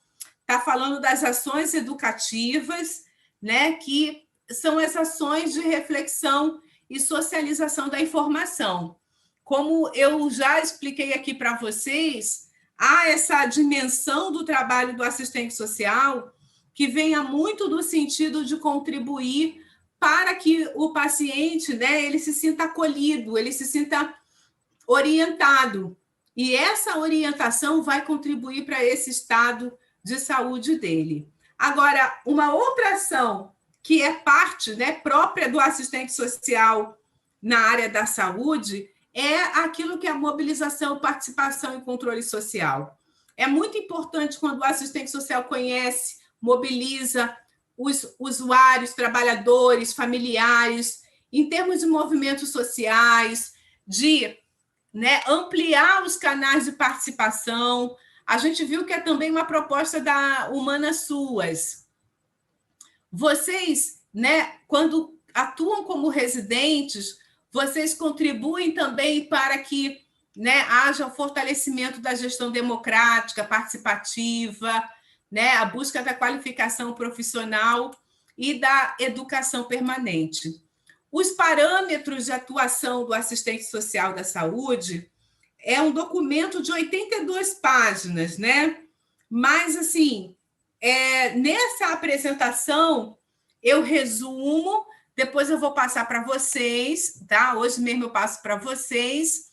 está falando das ações educativas, né, que são as ações de reflexão e socialização da informação. Como eu já expliquei aqui para vocês, há essa dimensão do trabalho do assistente social que venha muito no sentido de contribuir para que o paciente, né, ele se sinta acolhido, ele se sinta orientado. E essa orientação vai contribuir para esse estado de saúde dele. Agora, uma outra ação que é parte, né, própria do assistente social na área da saúde é aquilo que é a mobilização, participação e controle social. É muito importante quando o assistente social conhece, mobiliza os usuários, trabalhadores, familiares, em termos de movimentos sociais, de, né, ampliar os canais de participação. A gente viu que é também uma proposta da Humana SUAS. Vocês, né, quando atuam como residentes, vocês contribuem também para que, né, haja o fortalecimento da gestão democrática, participativa, né, a busca da qualificação profissional e da educação permanente. Os parâmetros de atuação do assistente social da saúde é um documento de 82 páginas, né? Mas, assim, nessa apresentação, eu resumo, depois eu vou passar para vocês, tá? Hoje mesmo eu passo para vocês,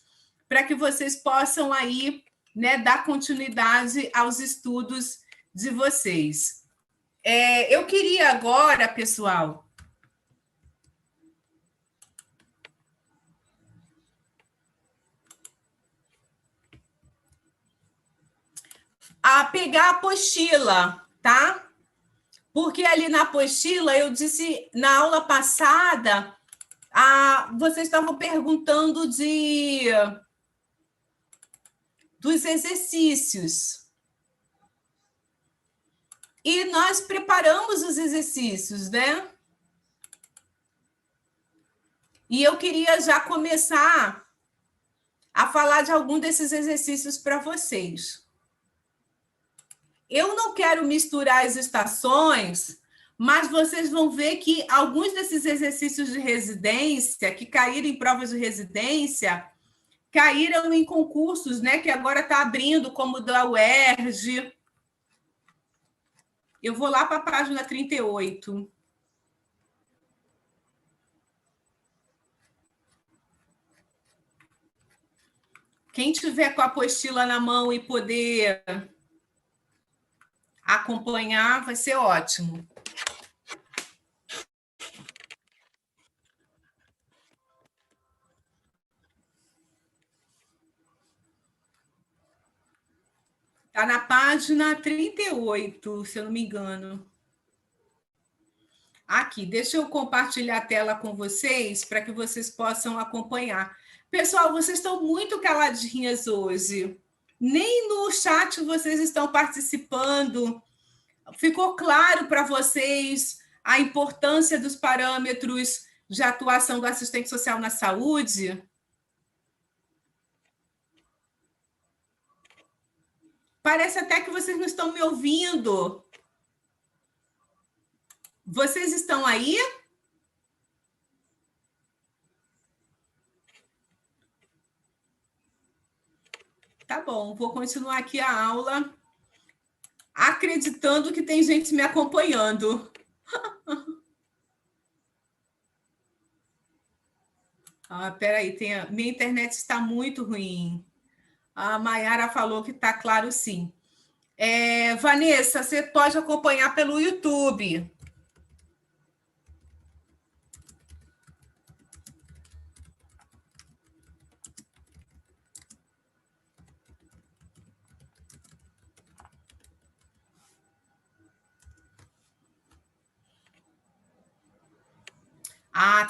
para que vocês possam aí, né, dar continuidade aos estudos de vocês. Eu queria agora, pessoal, pegar a apostila, tá? Porque ali na apostila, eu disse, na aula passada, vocês estavam perguntando dos exercícios. E nós preparamos os exercícios, né? E eu queria já começar a falar de algum desses exercícios para vocês. Eu não quero misturar as estações, mas vocês vão ver que alguns desses exercícios de residência, que caíram em provas de residência, caíram em concursos, né, que agora está abrindo, como o da UERJ. Eu vou lá para a página 38. Quem tiver com a apostila na mão e poder acompanhar, vai ser ótimo. Está na página 38, se eu não me engano. Aqui, deixa eu compartilhar a tela com vocês para que vocês possam acompanhar. Pessoal, vocês estão muito caladinhas hoje. Nem no chat vocês estão participando. Ficou claro para vocês a importância dos parâmetros de atuação do assistente social na saúde? Parece até que vocês não estão me ouvindo. Vocês estão aí? Tá bom, vou continuar aqui a aula, acreditando que tem gente me acompanhando. Peraí, minha internet está muito ruim. A Mayara falou que está claro, sim. Vanessa, você pode acompanhar pelo YouTube.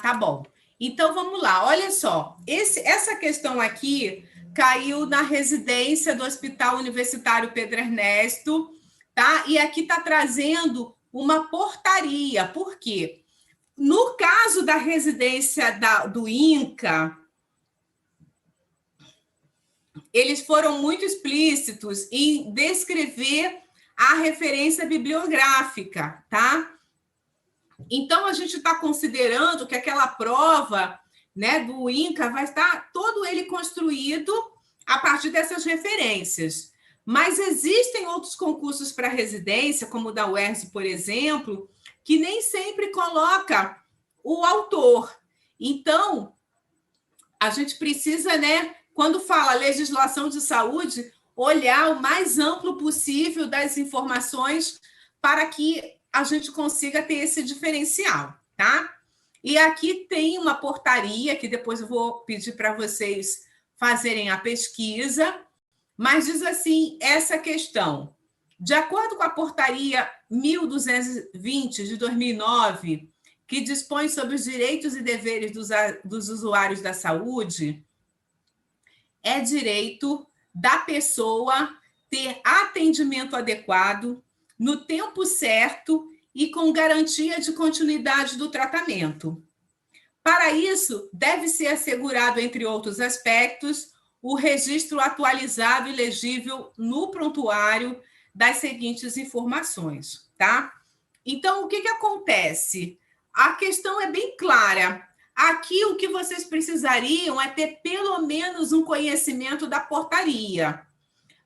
Tá bom. Então, vamos lá. Olha só. Essa questão aqui caiu na residência do Hospital Universitário Pedro Ernesto, tá? E aqui está trazendo uma portaria. Por quê? No caso da residência do INCA, eles foram muito explícitos em descrever a referência bibliográfica, tá? Então, a gente está considerando que aquela prova, né, do INCA vai estar todo ele construído a partir dessas referências. Mas existem outros concursos para residência, como o da UERJ, por exemplo, que nem sempre coloca o autor. Então, a gente precisa, né, quando fala legislação de saúde, olhar o mais amplo possível das informações para que a gente consiga ter esse diferencial, tá? E aqui tem uma portaria, que depois eu vou pedir para vocês fazerem a pesquisa, mas diz assim, essa questão. De acordo com a portaria 1220 de 2009, que dispõe sobre os direitos e deveres dos usuários da saúde, é direito da pessoa ter atendimento adequado, no tempo certo e com garantia de continuidade do tratamento. Para isso, deve ser assegurado, entre outros aspectos, o registro atualizado e legível no prontuário das seguintes informações, tá? Então, o que acontece? A questão é bem clara. Aqui, o que vocês precisariam é ter pelo menos um conhecimento da portaria.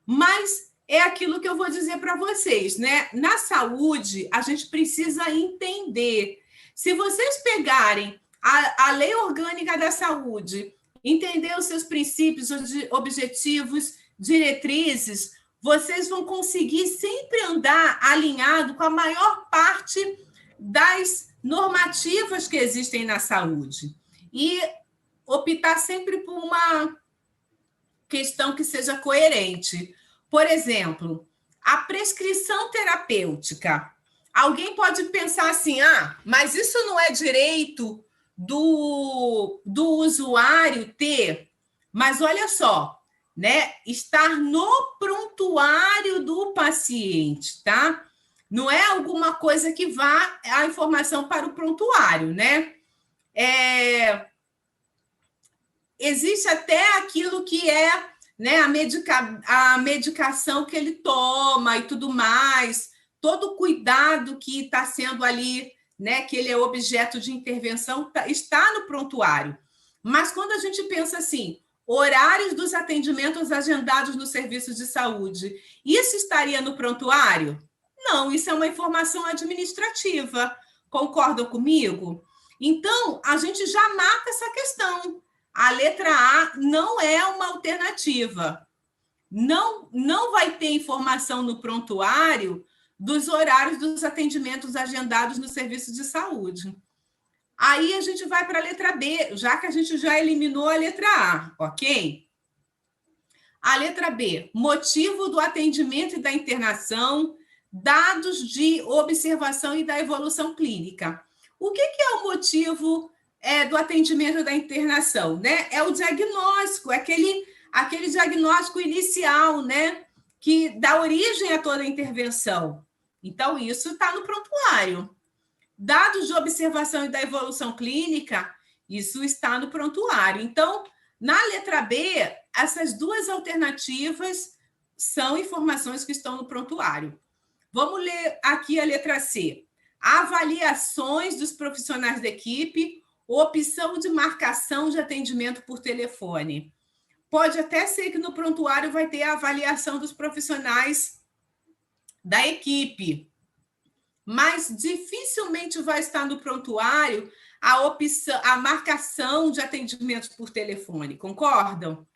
Mas é aquilo que eu vou dizer para vocês, né? Na saúde, a gente precisa entender. Se vocês pegarem a Lei Orgânica da Saúde, entender os seus princípios, objetivos, diretrizes, vocês vão conseguir sempre andar alinhado com a maior parte das normativas que existem na saúde. E optar sempre por uma questão que seja coerente. Por exemplo, a prescrição terapêutica. Alguém pode pensar assim, mas isso não é direito do usuário ter? Mas olha só, né? Estar no prontuário do paciente, tá? Não é alguma coisa que vá a informação para o prontuário, né? Existe até aquilo que é, né, a medicação que ele toma e tudo mais, todo o cuidado que está sendo ali, né, que ele é objeto de intervenção, está no prontuário. Mas quando a gente pensa assim, horários dos atendimentos agendados no serviço de saúde, isso estaria no prontuário? Não, isso é uma informação administrativa. Concordam comigo? Então, a gente já mata essa questão. A letra A não é uma alternativa. Não vai ter informação no prontuário dos horários dos atendimentos agendados no serviço de saúde. Aí a gente vai para a letra B, já que a gente já eliminou a letra A, ok? A letra B, motivo do atendimento e da internação, dados de observação e da evolução clínica. O que é o motivo do atendimento e da internação? Né? É o diagnóstico, aquele diagnóstico inicial, né? Que dá origem a toda a intervenção. Então, isso está no prontuário. Dados de observação e da evolução clínica, isso está no prontuário. Então, na letra B, essas duas alternativas são informações que estão no prontuário. Vamos ler aqui a letra C. Avaliações dos profissionais da equipe, opção de marcação de atendimento por telefone. Pode até ser que no prontuário vai ter a avaliação dos profissionais da equipe, mas dificilmente vai estar no prontuário a opção, a marcação de atendimentos por telefone, concordam?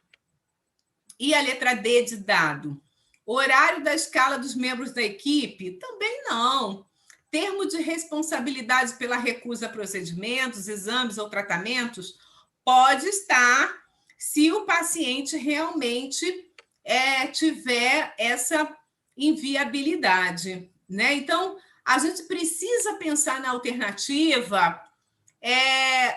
E a letra D de dado? Horário da escala dos membros da equipe? Também não. Termo de responsabilidade pela recusa a procedimentos, exames ou tratamentos? Pode estar se o paciente realmente tiver essa inviabilidade, né? Então, a gente precisa pensar na alternativa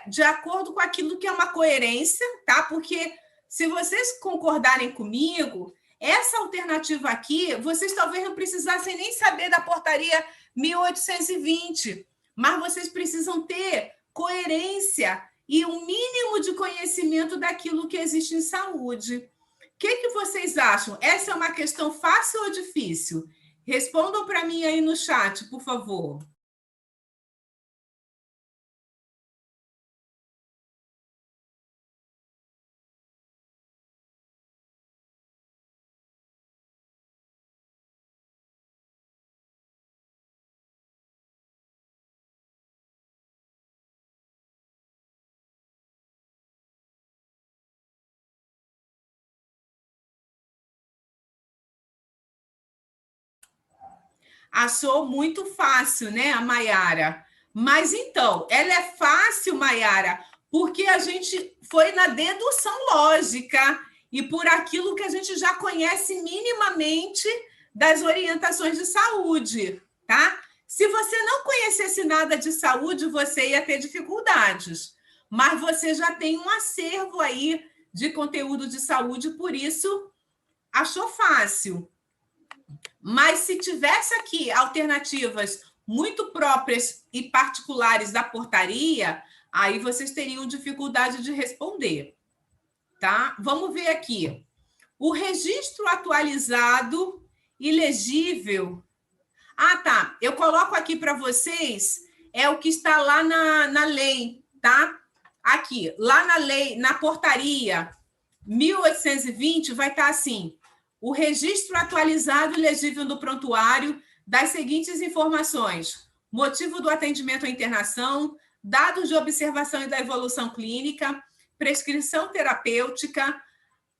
de acordo com aquilo que é uma coerência, tá? Porque se vocês concordarem comigo, essa alternativa aqui, vocês talvez não precisassem nem saber da portaria 1820, mas vocês precisam ter coerência e um mínimo de conhecimento daquilo que existe em saúde. O que vocês acham? Essa é uma questão fácil ou difícil? Respondam para mim aí no chat, por favor. Achou muito fácil, né, a Maiara? Mas então, ela é fácil, Maiara, porque a gente foi na dedução lógica e por aquilo que a gente já conhece minimamente das orientações de saúde, tá? Se você não conhecesse nada de saúde, você ia ter dificuldades, mas você já tem um acervo aí de conteúdo de saúde, por isso achou fácil. Mas se tivesse aqui alternativas muito próprias e particulares da portaria, aí vocês teriam dificuldade de responder, tá? Vamos ver aqui. O registro atualizado e legível. Ah, tá. Eu coloco aqui para vocês o que está lá na lei, tá? Aqui, lá na lei, na portaria 1820, vai estar assim: o registro atualizado e legível do prontuário das seguintes informações: motivo do atendimento à internação, dados de observação e da evolução clínica, prescrição terapêutica,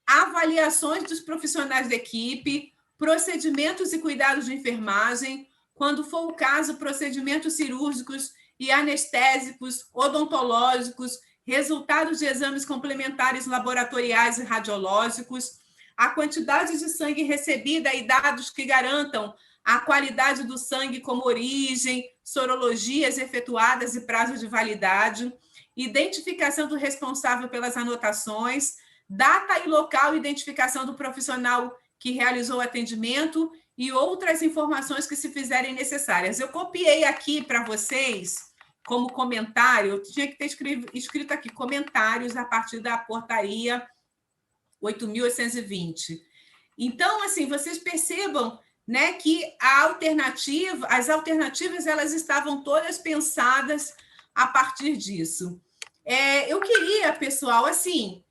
avaliações dos profissionais da equipe, procedimentos e cuidados de enfermagem, quando for o caso, procedimentos cirúrgicos e anestésicos, odontológicos, resultados de exames complementares laboratoriais e radiológicos, a quantidade de sangue recebida e dados que garantam a qualidade do sangue como origem, sorologias efetuadas e prazo de validade, identificação do responsável pelas anotações, data e local, identificação do profissional que realizou o atendimento e outras informações que se fizerem necessárias. Eu copiei aqui para vocês como comentário, eu tinha que ter escrito aqui comentários a partir da portaria 8.820. Então, assim, vocês percebam né, que as alternativas elas estavam todas pensadas a partir disso. Eu queria, pessoal, assim,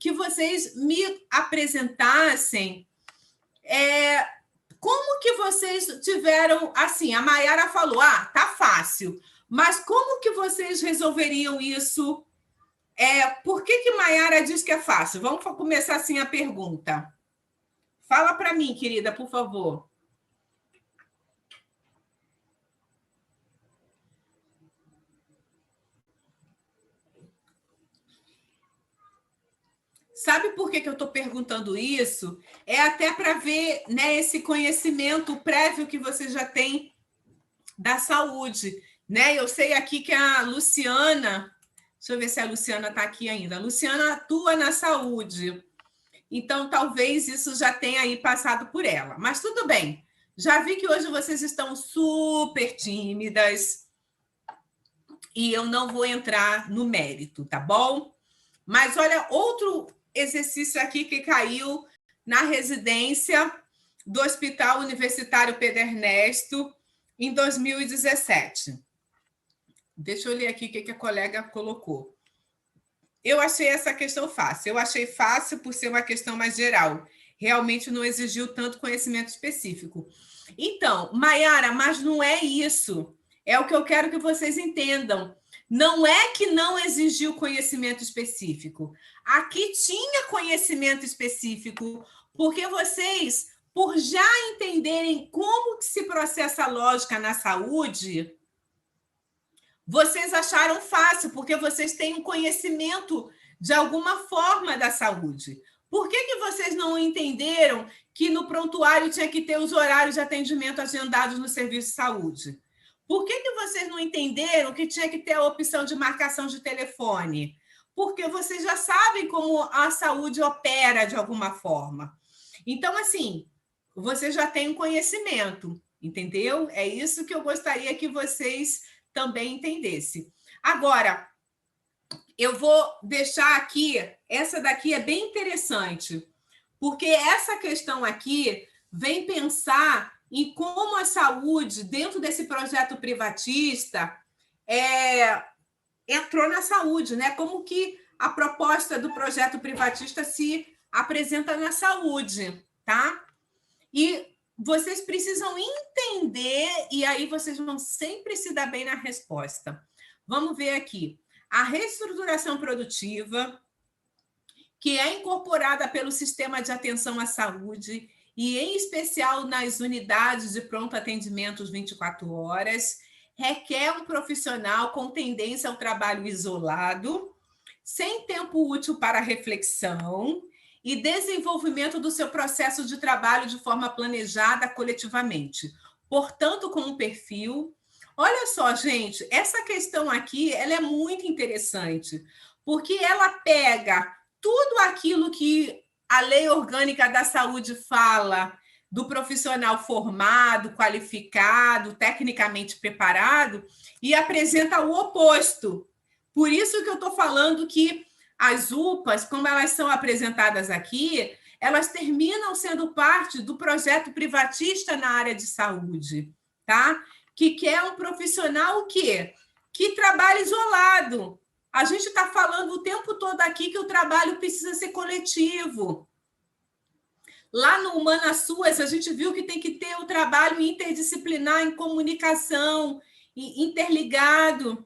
que vocês me apresentassem como que vocês tiveram, assim, a Mayara falou, tá fácil, mas como que vocês resolveriam isso? Por que Mayara diz que é fácil? Vamos começar assim a pergunta. Fala para mim, querida, por favor. Sabe por que eu estou perguntando isso? É até para ver, né, esse conhecimento prévio que você já tem da saúde. Né? Eu sei aqui que a Luciana, deixa eu ver se a Luciana está aqui ainda. A Luciana atua na saúde. Então, talvez isso já tenha aí passado por ela. Mas tudo bem. Já vi que hoje vocês estão super tímidas e eu não vou entrar no mérito, tá bom? Mas olha, outro exercício aqui que caiu na residência do Hospital Universitário Pedro Ernesto em 2017. Deixa eu ler aqui o que a colega colocou. Eu achei essa questão fácil. Eu achei fácil por ser uma questão mais geral. Realmente não exigiu tanto conhecimento específico. Então, Mayara, mas não é isso. É o que eu quero que vocês entendam. Não é que não exigiu conhecimento específico. Aqui tinha conhecimento específico, porque vocês, por já entenderem como que se processa a lógica na saúde, vocês acharam fácil, porque vocês têm um conhecimento de alguma forma da saúde. Por que vocês não entenderam que no prontuário tinha que ter os horários de atendimento agendados no serviço de saúde? Por que vocês não entenderam que tinha que ter a opção de marcação de telefone? Porque vocês já sabem como a saúde opera de alguma forma. Então, assim, você já tem um conhecimento, entendeu? É isso que eu gostaria que vocês também entendessem. Agora, eu vou deixar aqui, essa daqui é bem interessante, porque essa questão aqui vem pensar em como a saúde, dentro desse projeto privatista, entrou na saúde, né? Como que a proposta do projeto privatista se apresenta na saúde, tá? E vocês precisam entender, e aí vocês vão sempre se dar bem na resposta. Vamos ver aqui. A reestruturação produtiva, que é incorporada pelo sistema de atenção à saúde, e em especial nas unidades de pronto atendimento 24 horas, requer um profissional com tendência ao trabalho isolado, sem tempo útil para reflexão e desenvolvimento do seu processo de trabalho de forma planejada coletivamente. Portanto, com um perfil... Olha só, gente, essa questão aqui ela é muito interessante, porque ela pega tudo aquilo que a Lei Orgânica da Saúde fala do profissional formado, qualificado, tecnicamente preparado, e apresenta o oposto. Por isso que eu estou falando que as UPAs, como elas são apresentadas aqui, elas terminam sendo parte do projeto privatista na área de saúde, tá? Que quer um profissional o quê? Que trabalha isolado. A gente está falando o tempo todo aqui que o trabalho precisa ser coletivo. Lá no Humana Suas, a gente viu que tem que ter o trabalho interdisciplinar em comunicação, interligado.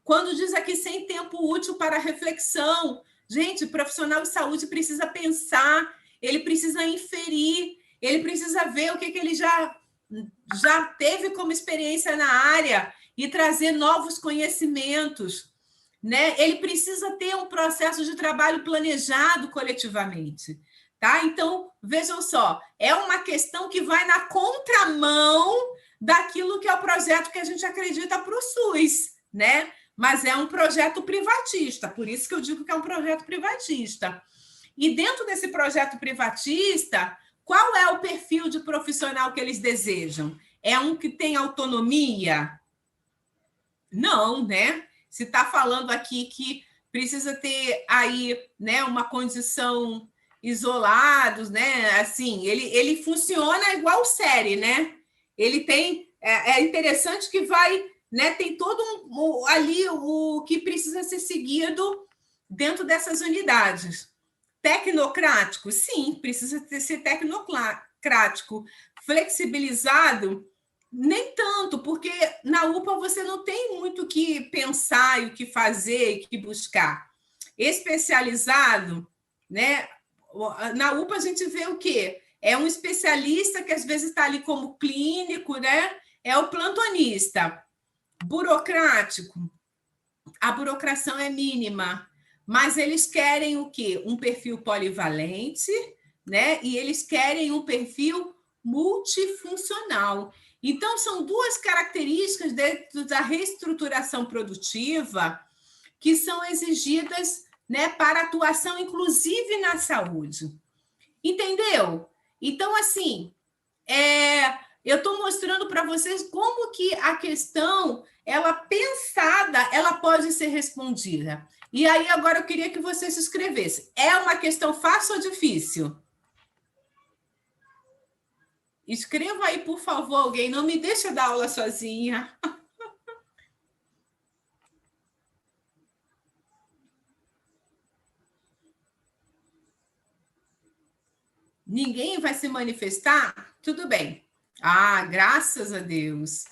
Quando diz aqui sem tempo útil para reflexão, gente, o profissional de saúde precisa pensar, ele precisa inferir, ele precisa ver o que ele já teve como experiência na área e trazer novos conhecimentos, né? Ele precisa ter um processo de trabalho planejado coletivamente, tá? Então, vejam só, é uma questão que vai na contramão daquilo que é o projeto que a gente acredita para o SUS, né? Mas é um projeto privatista, por isso que eu digo que é um projeto privatista. E dentro desse projeto privatista, qual é o perfil de profissional que eles desejam? É um que tem autonomia? Não, né? Se está falando aqui que precisa ter aí, né, uma condição isolados, né? Assim, ele funciona igual série, né? Ele tem. É interessante que vai, né? Tem todo ali o que precisa ser seguido dentro dessas unidades. Tecnocrático? Sim, precisa ser tecnocrático. Flexibilizado? Nem tanto, porque na UPA você não tem muito o que pensar e o que fazer e o que buscar. Especializado, né? Na UPA a gente vê o quê? É um especialista que às vezes está ali como clínico, né? É o plantonista. Burocrático, a burocração é mínima, mas eles querem o quê? Um perfil polivalente, né? E eles querem um perfil multifuncional. Então, são duas características dentro da reestruturação produtiva que são exigidas, né, para atuação, inclusive na saúde. Entendeu? Então, assim, eu estou mostrando para vocês como que a questão, ela pensada, ela pode ser respondida. E aí, agora eu queria que vocês escrevessem. É uma questão fácil ou difícil? Escreva aí, por favor, alguém. Não me deixa dar aula sozinha. Ninguém vai se manifestar? Tudo bem. Ah, graças a Deus.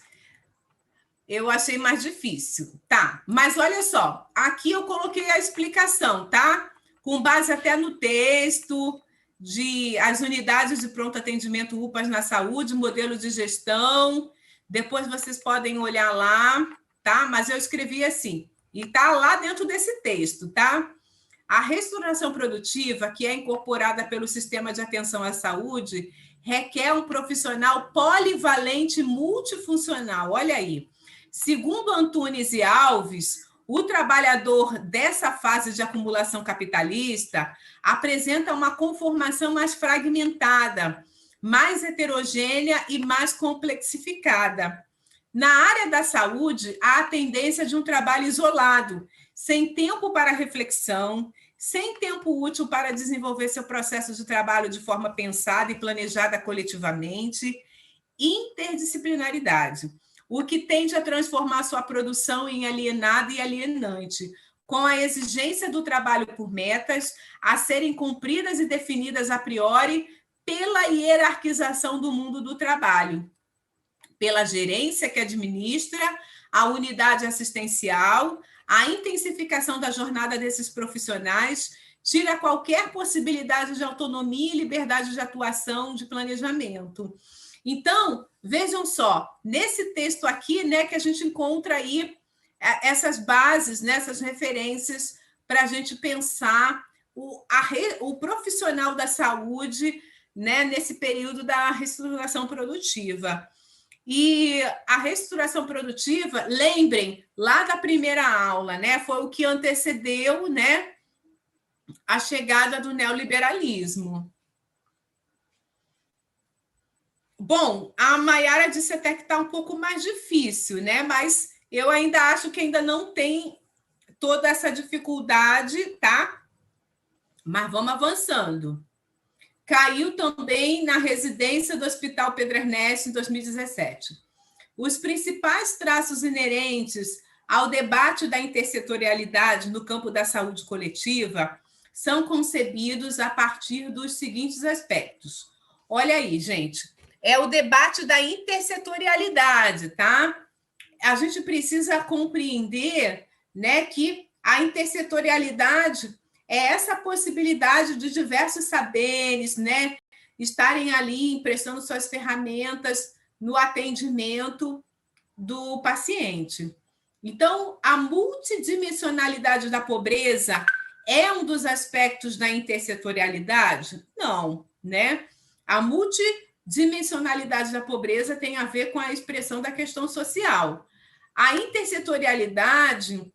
Eu achei mais difícil. Tá, mas olha só. Aqui eu coloquei a explicação, tá? Com base até no texto de as unidades de pronto atendimento UPAs na saúde, modelo de gestão. Depois vocês podem olhar lá, tá? Mas eu escrevi assim. E tá lá dentro desse texto, tá? A restauração produtiva, que é incorporada pelo sistema de atenção à saúde, requer um profissional polivalente multifuncional. Olha aí. Segundo Antunes e Alves, o trabalhador dessa fase de acumulação capitalista apresenta uma conformação mais fragmentada, mais heterogênea e mais complexificada. Na área da saúde, há a tendência de um trabalho isolado, sem tempo para reflexão, sem tempo útil para desenvolver seu processo de trabalho de forma pensada e planejada coletivamente, interdisciplinaridade, o que tende a transformar sua produção em alienada e alienante, com a exigência do trabalho por metas a serem cumpridas e definidas a priori pela hierarquização do mundo do trabalho, pela gerência que administra a unidade assistencial, a intensificação da jornada desses profissionais tira qualquer possibilidade de autonomia e liberdade de atuação, de planejamento. Então, vejam só, nesse texto aqui, né, que a gente encontra aí essas bases, né, essas referências para a gente pensar o profissional da saúde, né, nesse período da reestruturação produtiva. E a reestruturação produtiva, lembrem, lá da primeira aula, né, foi o que antecedeu, né, a chegada do neoliberalismo. Bom, a Maiara disse até que está um pouco mais difícil, né? Mas eu ainda acho que ainda não tem toda essa dificuldade, tá? Mas vamos avançando. Caiu também na residência do Hospital Pedro Ernesto em 2017. Os principais traços inerentes ao debate da intersetorialidade no campo da saúde coletiva são concebidos a partir dos seguintes aspectos. Olha aí, gente. É o debate da intersetorialidade, tá? A gente precisa compreender, né, que a intersetorialidade é essa possibilidade de diversos saberes, né, estarem ali emprestando suas ferramentas no atendimento do paciente. Então, a multidimensionalidade da pobreza é um dos aspectos da intersetorialidade? Não, né? A multidimensionalidade da pobreza tem a ver com a expressão da questão social. A intersetorialidade,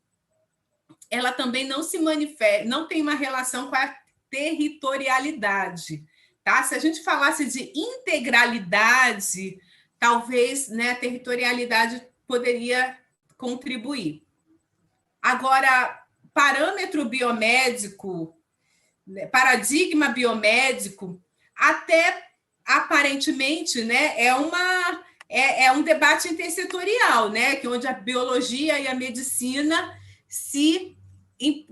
ela também não se manifesta, não tem uma relação com a territorialidade, tá? Se a gente falasse de integralidade, talvez, né, a territorialidade poderia contribuir. Agora, parâmetro biomédico, paradigma biomédico, até aparentemente, né, é um debate intersetorial, né, que onde a biologia e a medicina se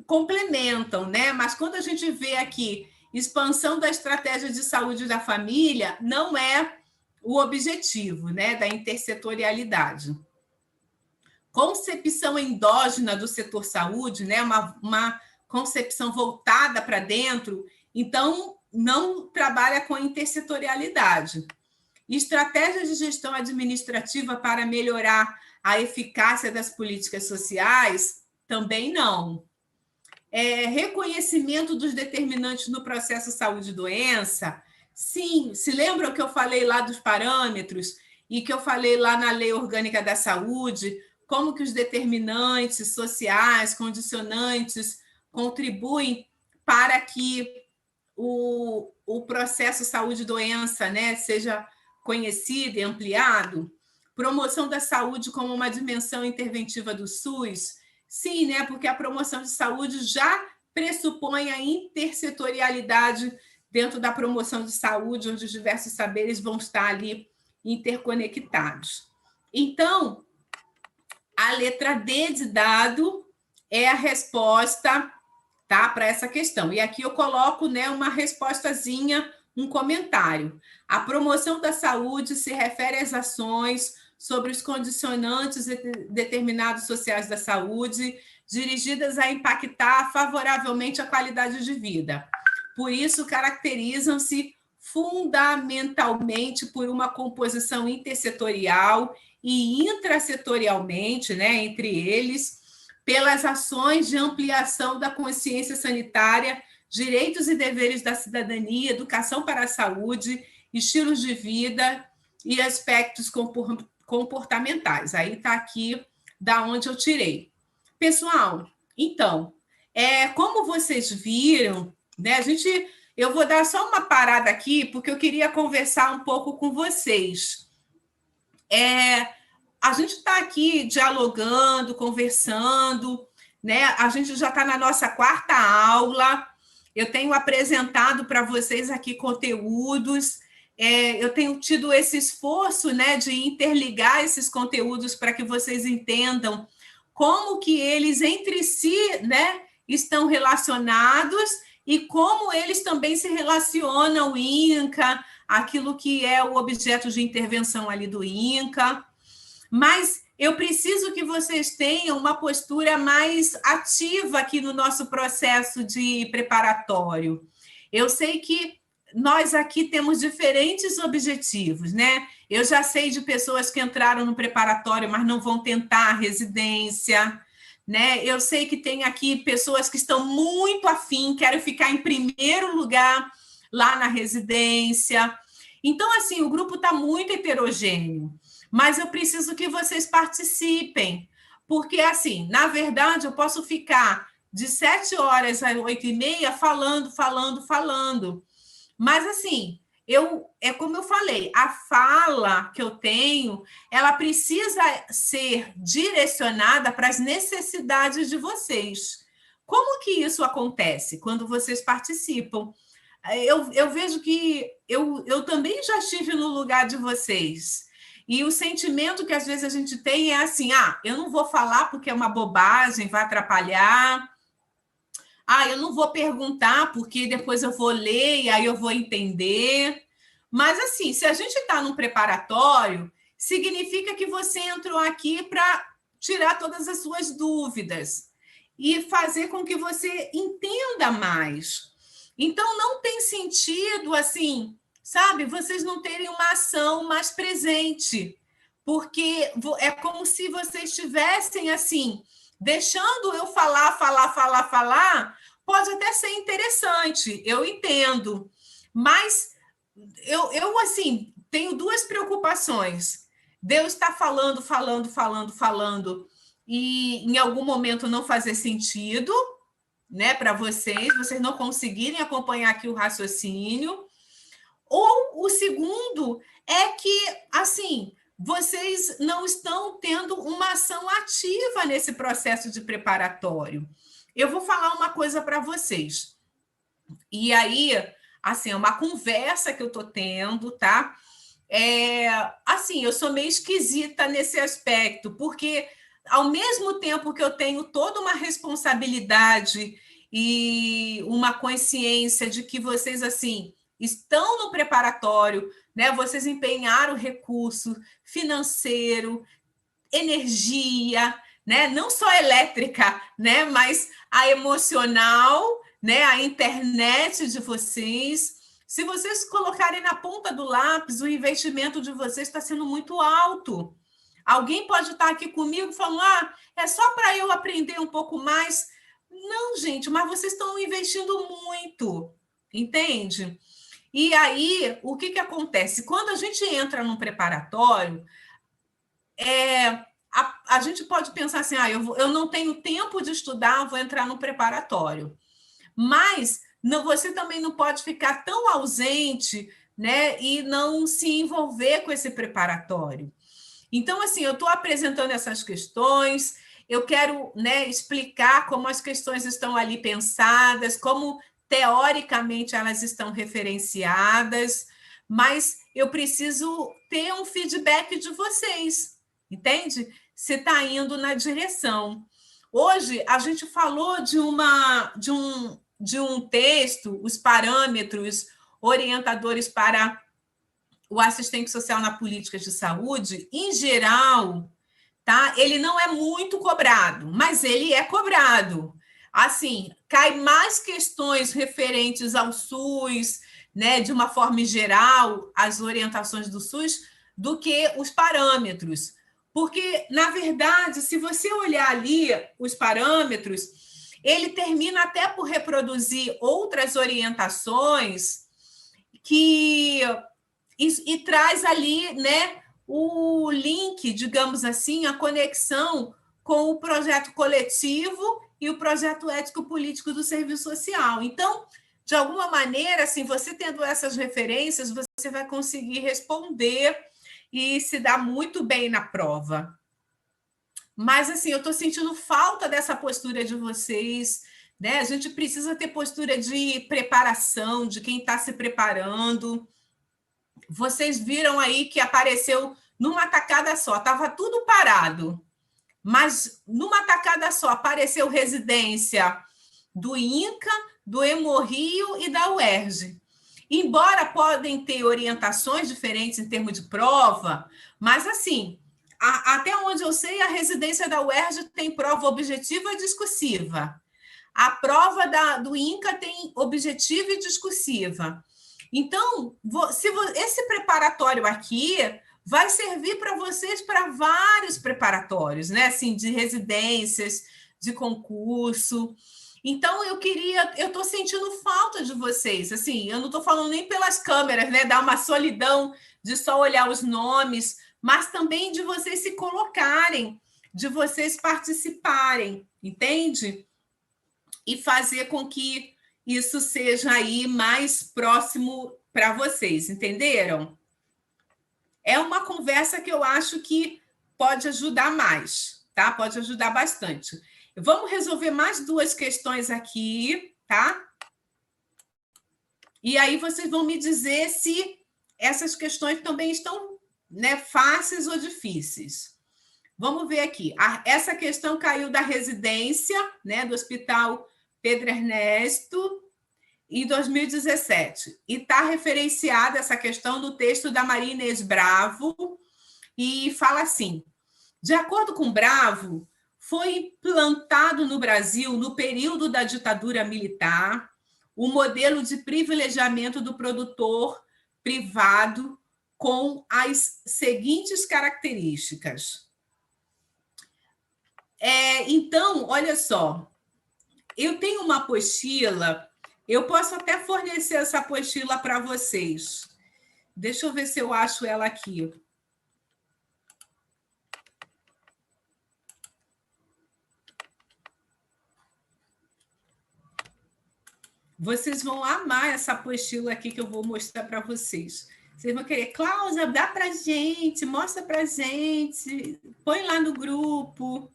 complementam, né? Mas quando a gente vê aqui expansão da estratégia de saúde da família, não é o objetivo, né, da intersetorialidade. Concepção endógena do setor saúde, né, uma concepção voltada para dentro, então não trabalha com intersetorialidade. Estratégia de gestão administrativa para melhorar a eficácia das políticas sociais, também não. Reconhecimento dos determinantes no processo saúde-doença, sim, se lembram que eu falei lá dos parâmetros e que eu falei lá na Lei Orgânica da Saúde, como que os determinantes sociais, condicionantes, contribuem para que o processo saúde-doença, né, seja conhecido e ampliado. Promoção da saúde como uma dimensão interventiva do SUS. Sim, né, porque a promoção de saúde já pressupõe a intersetorialidade dentro da promoção de saúde, onde os diversos saberes vão estar ali interconectados. Então, a letra D de dado é a resposta, tá, para essa questão. E aqui eu coloco, né, uma respostazinha, um comentário. A promoção da saúde se refere às ações sobre os condicionantes determinados sociais da saúde, dirigidas a impactar favoravelmente a qualidade de vida. Por isso, caracterizam-se fundamentalmente por uma composição intersetorial e intrasetorialmente, né, entre eles, pelas ações de ampliação da consciência sanitária, direitos e deveres da cidadania, educação para a saúde, estilos de vida e aspectos comportamentais. Aí está aqui da onde eu tirei. Pessoal, então, como vocês viram, né, eu vou dar só uma parada aqui, porque eu queria conversar um pouco com vocês. A gente está aqui dialogando, conversando, né? A gente já está na nossa 4ª aula. Eu tenho apresentado para vocês aqui conteúdos. Eu tenho tido esse esforço, né, de interligar esses conteúdos para que vocês entendam como que eles entre si, né, estão relacionados e como eles também se relacionam ao INCA, aquilo que é o objeto de intervenção ali do INCA. Mas eu preciso que vocês tenham uma postura mais ativa aqui no nosso processo de preparatório. Eu sei que nós aqui temos diferentes objetivos, né? Eu já sei de pessoas que entraram no preparatório, mas não vão tentar a residência, né? Eu sei que tem aqui pessoas que estão muito afim, querem ficar em primeiro lugar lá na residência. Então, assim, o grupo está muito heterogêneo, mas eu preciso que vocês participem, porque, assim, na verdade, eu posso ficar de 7 horas às 8h30 falando. Mas, assim, como eu falei, a fala que eu tenho, ela precisa ser direcionada para as necessidades de vocês. Como que isso acontece? Quando vocês participam. Eu vejo que eu também já estive no lugar de vocês. E o sentimento que às vezes a gente tem é assim, eu não vou falar porque é uma bobagem, vai atrapalhar. Eu não vou perguntar porque depois eu vou ler e aí eu vou entender. Mas, assim, se a gente está num preparatório, significa que você entrou aqui para tirar todas as suas dúvidas e fazer com que você entenda mais. Então, não tem sentido, assim, sabe, vocês não terem uma ação mais presente, porque é como se vocês estivessem, assim, deixando eu falar, pode até ser interessante, eu entendo, mas eu assim, tenho 2 preocupações. Deus está falando, e em algum momento não fazer sentido, né, para vocês não conseguirem acompanhar aqui o raciocínio. Ou o segundo é que, assim, vocês não estão tendo uma ação ativa nesse processo de preparatório. Eu vou falar uma coisa para vocês. E aí, assim, é uma conversa que eu estou tendo, tá? Assim, eu sou meio esquisita nesse aspecto, porque ao mesmo tempo que eu tenho toda uma responsabilidade e uma consciência de que vocês, assim, estão no preparatório, né? Vocês empenharam recurso financeiro, energia, né? Não só elétrica, né? Mas a emocional, né? A internet de vocês. Se vocês colocarem na ponta do lápis, o investimento de vocês está sendo muito alto. Alguém pode estar aqui comigo falando, é só para eu aprender um pouco mais. Não, gente, mas vocês estão investindo muito, entende? E aí, o que acontece? Quando a gente entra num preparatório, a gente pode pensar assim, eu não tenho tempo de estudar, vou entrar no preparatório. Mas não, você também não pode ficar tão ausente, né, e não se envolver com esse preparatório. Então, assim, eu estou apresentando essas questões, eu quero, né, explicar como as questões estão ali pensadas, como teoricamente elas estão referenciadas, mas eu preciso ter um feedback de vocês, entende? Se está indo na direção. Hoje a gente falou de um texto, os parâmetros orientadores para o assistente social na política de saúde, em geral, tá? Ele não é muito cobrado, mas ele é cobrado. Assim, cai mais questões referentes ao SUS, né, de uma forma geral, as orientações do SUS, do que os parâmetros. Porque, na verdade, se você olhar ali os parâmetros, ele termina até por reproduzir outras orientações que e traz ali, né, o link, digamos assim, a conexão com o projeto coletivo e o projeto ético-político do serviço social. Então, de alguma maneira, assim, você tendo essas referências, você vai conseguir responder e se dar muito bem na prova. Mas, assim, eu estou sentindo falta dessa postura de vocês, né? A gente precisa ter postura de preparação, de quem está se preparando. Vocês viram aí que apareceu numa tacada só, estava tudo parado, mas numa tacada só apareceu residência do INCA, do Hemorrio e da UERJ. Embora podem ter orientações diferentes em termos de prova, mas assim, até onde eu sei, a residência da UERJ tem prova objetiva e discursiva. A prova do INCA tem objetiva e discursiva. Então, esse preparatório aqui vai servir para vocês para vários preparatórios, né? Assim, de residências, de concurso. Então, eu estou sentindo falta de vocês. Assim, eu não estou falando nem pelas câmeras, né? Dá uma solidão de só olhar os nomes, mas também de vocês se colocarem, de vocês participarem, entende? E fazer com que isso seja aí mais próximo para vocês, entenderam? É uma conversa que eu acho que pode ajudar mais, tá? Pode ajudar bastante. Vamos resolver mais duas questões aqui, tá? E aí vocês vão me dizer se essas questões também estão, né, fáceis ou difíceis. Vamos ver aqui. Essa questão caiu da residência, né, do Hospital Pedro Ernesto, em 2017. E está referenciada essa questão no texto da Maria Inês Bravo, e fala assim: de acordo com Bravo, foi implantado no Brasil, no período da ditadura militar, o modelo de privilegiamento do produtor privado com as seguintes características. Então, olha só, eu tenho uma apostila, eu posso até fornecer essa apostila para vocês. Deixa eu ver se eu acho ela aqui. Vocês vão amar essa apostila aqui que eu vou mostrar para vocês. Vocês vão querer, Cláudia, dá para a gente, mostra para a gente, põe lá no grupo.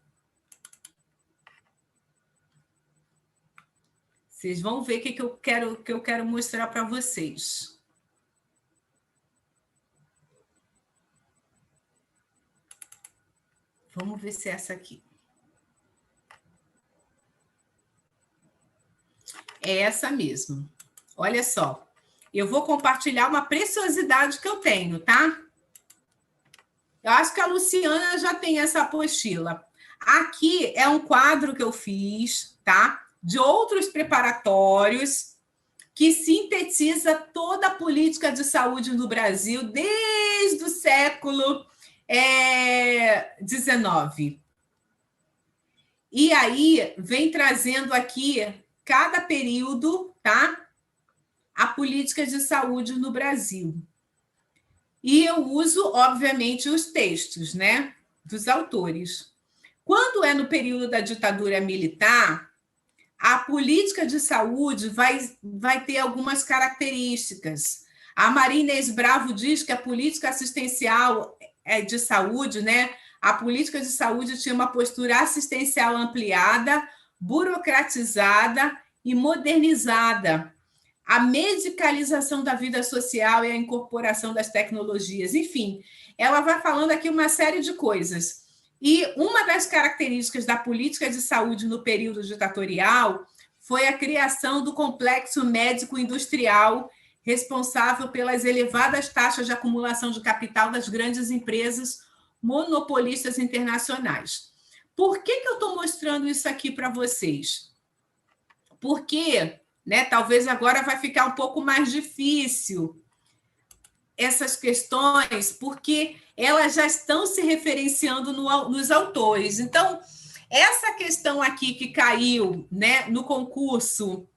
Vocês vão ver o que eu quero mostrar para vocês. Vamos ver se é essa aqui. É essa mesmo. Olha só. Eu vou compartilhar uma preciosidade que eu tenho, tá? Eu acho que a Luciana já tem essa apostila. Aqui é um quadro que eu fiz, tá? De outros preparatórios, que sintetiza toda a política de saúde no Brasil desde o século XIX. E aí vem trazendo aqui cada período, tá? A política de saúde no Brasil. E eu uso, obviamente, os textos, né, dos autores. Quando é no período da ditadura militar, a política de saúde vai ter algumas características. A Maria Inês Bravo diz que a política assistencial de saúde, né, a política de saúde tinha uma postura assistencial ampliada, burocratizada e modernizada. A medicalização da vida social e a incorporação das tecnologias. Enfim, ela vai falando aqui uma série de coisas. E uma das características da política de saúde no período ditatorial foi a criação do complexo médico-industrial, responsável pelas elevadas taxas de acumulação de capital das grandes empresas monopolistas internacionais. Por que eu estou mostrando isso aqui para vocês? Porque, né, talvez agora vai ficar um pouco mais difícil essas questões, porque elas já estão se referenciando nos autores. Então, essa questão aqui que caiu, né, no concurso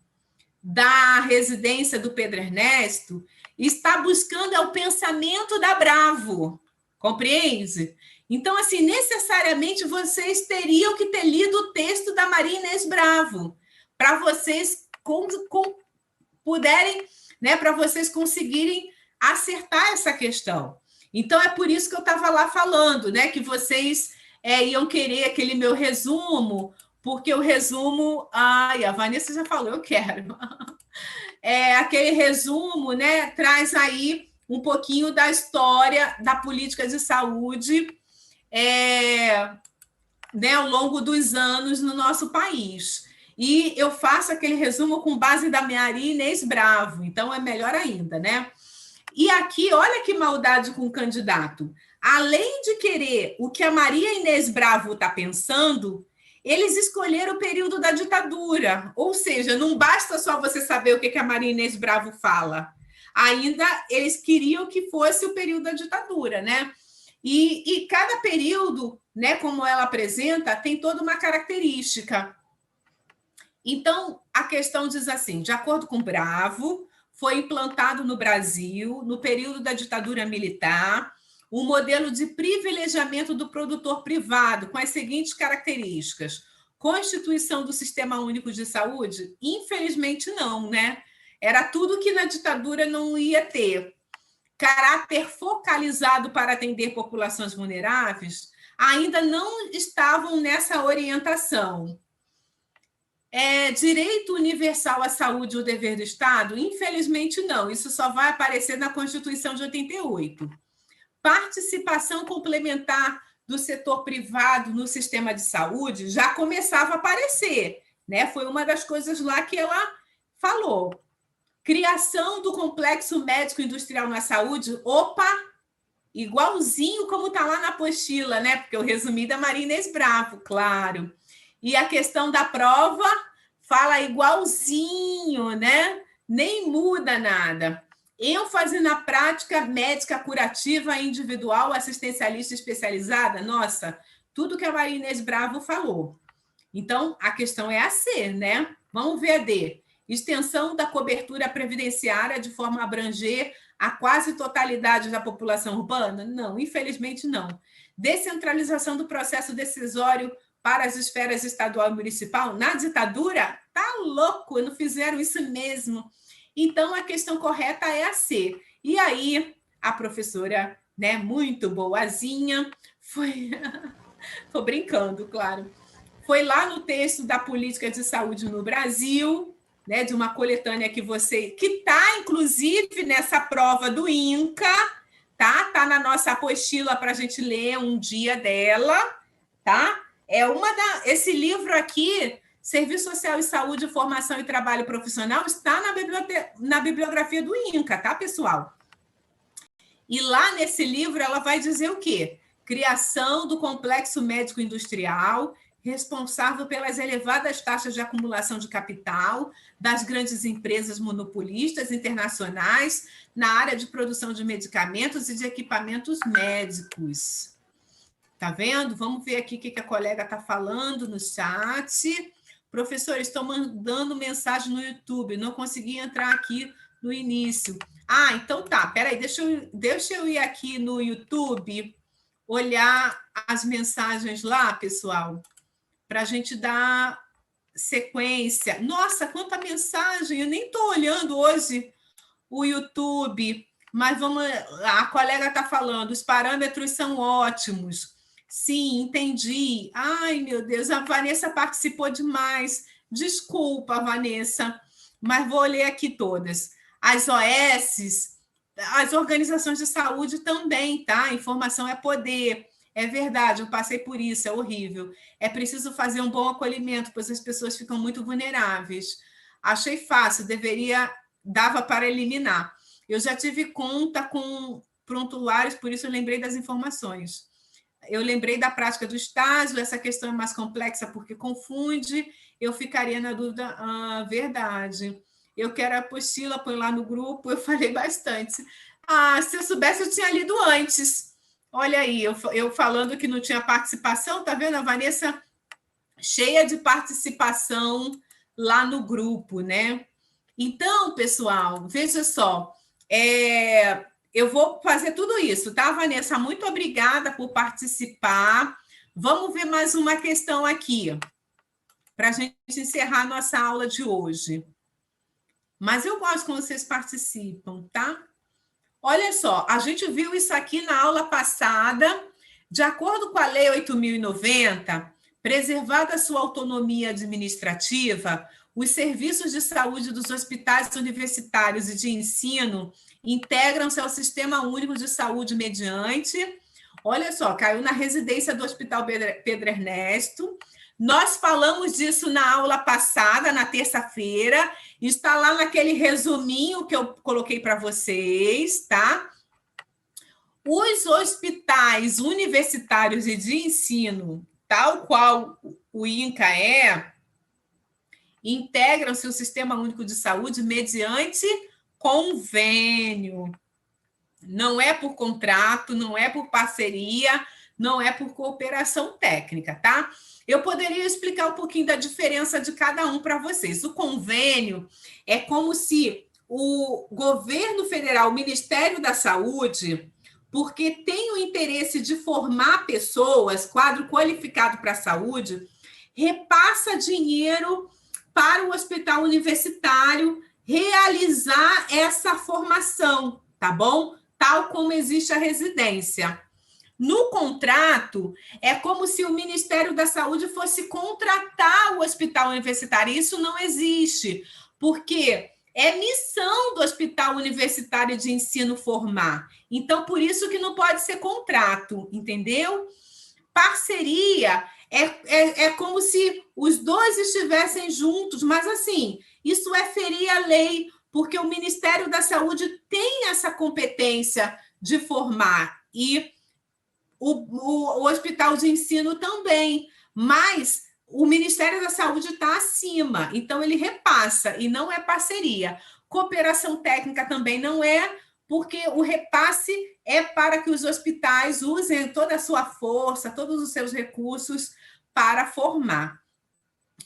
da residência do Pedro Ernesto está buscando o pensamento da Bravo, compreende? Então, assim, necessariamente vocês teriam que ter lido o texto da Maria Inês Bravo para vocês puderem, né, para vocês conseguirem acertar essa questão. Então, é por isso que eu estava lá falando, né, que vocês iam querer aquele meu resumo, porque o resumo... Ai, a Vanessa já falou, eu quero. Aquele resumo, né, traz aí um pouquinho da história da política de saúde né, ao longo dos anos no nosso país. E eu faço aquele resumo com base da Maria Inês Bravo, então é melhor ainda, né? E aqui, olha que maldade com o candidato. Além de querer o que a Maria Inês Bravo está pensando, eles escolheram o período da ditadura. Ou seja, não basta só você saber o que a Maria Inês Bravo fala. Ainda eles queriam que fosse o período da ditadura, né? E cada período, né, como ela apresenta, tem toda uma característica. Então, a questão diz assim, de acordo com Bravo, foi implantado no Brasil, no período da ditadura militar, um modelo de privilegiamento do produtor privado, com as seguintes características. Constituição do Sistema Único de Saúde? Infelizmente não, né? Era tudo que na ditadura não ia ter. Caráter focalizado para atender populações vulneráveis? Ainda não estavam nessa orientação. Direito universal à saúde, o dever do Estado? Infelizmente, não. Isso só vai aparecer na Constituição de 88. Participação complementar do setor privado no sistema de saúde já começava a aparecer, né? Foi uma das coisas lá que ela falou. Criação do complexo médico-industrial na saúde, opa, igualzinho como está lá na apostila, né? Porque eu resumi da Maria Inês Bravo, claro. E a questão da prova fala igualzinho, né? Nem muda nada. ênfase na prática médica curativa individual, assistencialista especializada. Nossa, tudo que a Maria Inês Bravo falou. Então, a questão é a C, né? Vamos ver a D. Extensão da cobertura previdenciária de forma a abranger a quase totalidade da população urbana? Não, infelizmente não. Descentralização do processo decisório para as esferas estadual e municipal? Na ditadura? Tá louco, não fizeram isso mesmo. Então, a questão correta é a C. E aí, a professora, né, muito boazinha, foi... Estou brincando, claro. Foi lá no texto da política de saúde no Brasil, né, de uma coletânea que está, inclusive, nessa prova do INCA, tá? Está na nossa apostila para a gente ler um dia dela, tá? Esse livro aqui, Serviço Social e Saúde, Formação e Trabalho Profissional, está na bibliografia do INCA, tá, pessoal? E lá nesse livro ela vai dizer o quê? Criação do complexo médico industrial, responsável pelas elevadas taxas de acumulação de capital das grandes empresas monopolistas internacionais na área de produção de medicamentos e de equipamentos médicos. Tá vendo? Vamos ver aqui o que a colega está falando no chat. Professor, estou mandando mensagem no YouTube, não consegui entrar aqui no início. Ah, então tá, peraí, deixa eu ir aqui no YouTube, olhar as mensagens lá, pessoal, para a gente dar sequência. Nossa, quanta mensagem! Eu nem estou olhando hoje o YouTube, mas a colega está falando, os parâmetros são ótimos. Sim, entendi. Ai, meu Deus, a Vanessa participou demais. Desculpa, Vanessa, mas vou ler aqui todas. As OS, as organizações de saúde também, tá? Informação é poder. É verdade, eu passei por isso, é horrível. É preciso fazer um bom acolhimento, pois as pessoas ficam muito vulneráveis. Achei fácil, dava para eliminar. Eu já tive conta com prontuários, por isso eu lembrei das informações. Eu lembrei da prática do estágio, essa questão é mais complexa porque confunde, eu ficaria na dúvida, verdade. Eu quero a apostila, põe lá no grupo, eu falei bastante. Se eu soubesse, eu tinha lido antes. Olha aí, eu falando que não tinha participação, tá vendo? A Vanessa cheia de participação lá no grupo, né? Então, pessoal, veja só, eu vou fazer tudo isso, tá, Vanessa? Muito obrigada por participar. Vamos ver mais uma questão aqui, para a gente encerrar nossa aula de hoje. Mas eu gosto quando vocês participam, tá? Olha só, a gente viu isso aqui na aula passada. De acordo com a Lei 8.090, preservada a sua autonomia administrativa, os serviços de saúde dos hospitais universitários e de ensino integram-se ao Sistema Único de Saúde mediante... Olha só, caiu na residência do Hospital Pedro Ernesto. Nós falamos disso na aula passada, na terça-feira. Está lá naquele resuminho que eu coloquei para vocês, tá? Os hospitais universitários e de ensino, tal qual o INCA integram-se ao Sistema Único de Saúde mediante convênio. Não é por contrato, não é por parceria, não é por cooperação técnica, tá? Eu poderia explicar um pouquinho da diferença de cada um para vocês. O convênio é como se o governo federal, o Ministério da Saúde, porque tem o interesse de formar pessoas, quadro qualificado para a saúde, repassa dinheiro para o hospital universitário realizar essa formação, tá bom? Tal como existe a residência. No contrato, é como se o Ministério da Saúde fosse contratar o hospital universitário. Isso não existe, porque é missão do hospital universitário de ensino formar. Então, por isso que não pode ser contrato, entendeu? Parceria é como se os dois estivessem juntos, mas assim, isso é ferir a lei, porque o Ministério da Saúde tem essa competência de formar e o hospital de ensino também, mas o Ministério da Saúde está acima, então ele repassa e não é parceria. Cooperação técnica também não é, porque o repasse é para que os hospitais usem toda a sua força, todos os seus recursos para formar.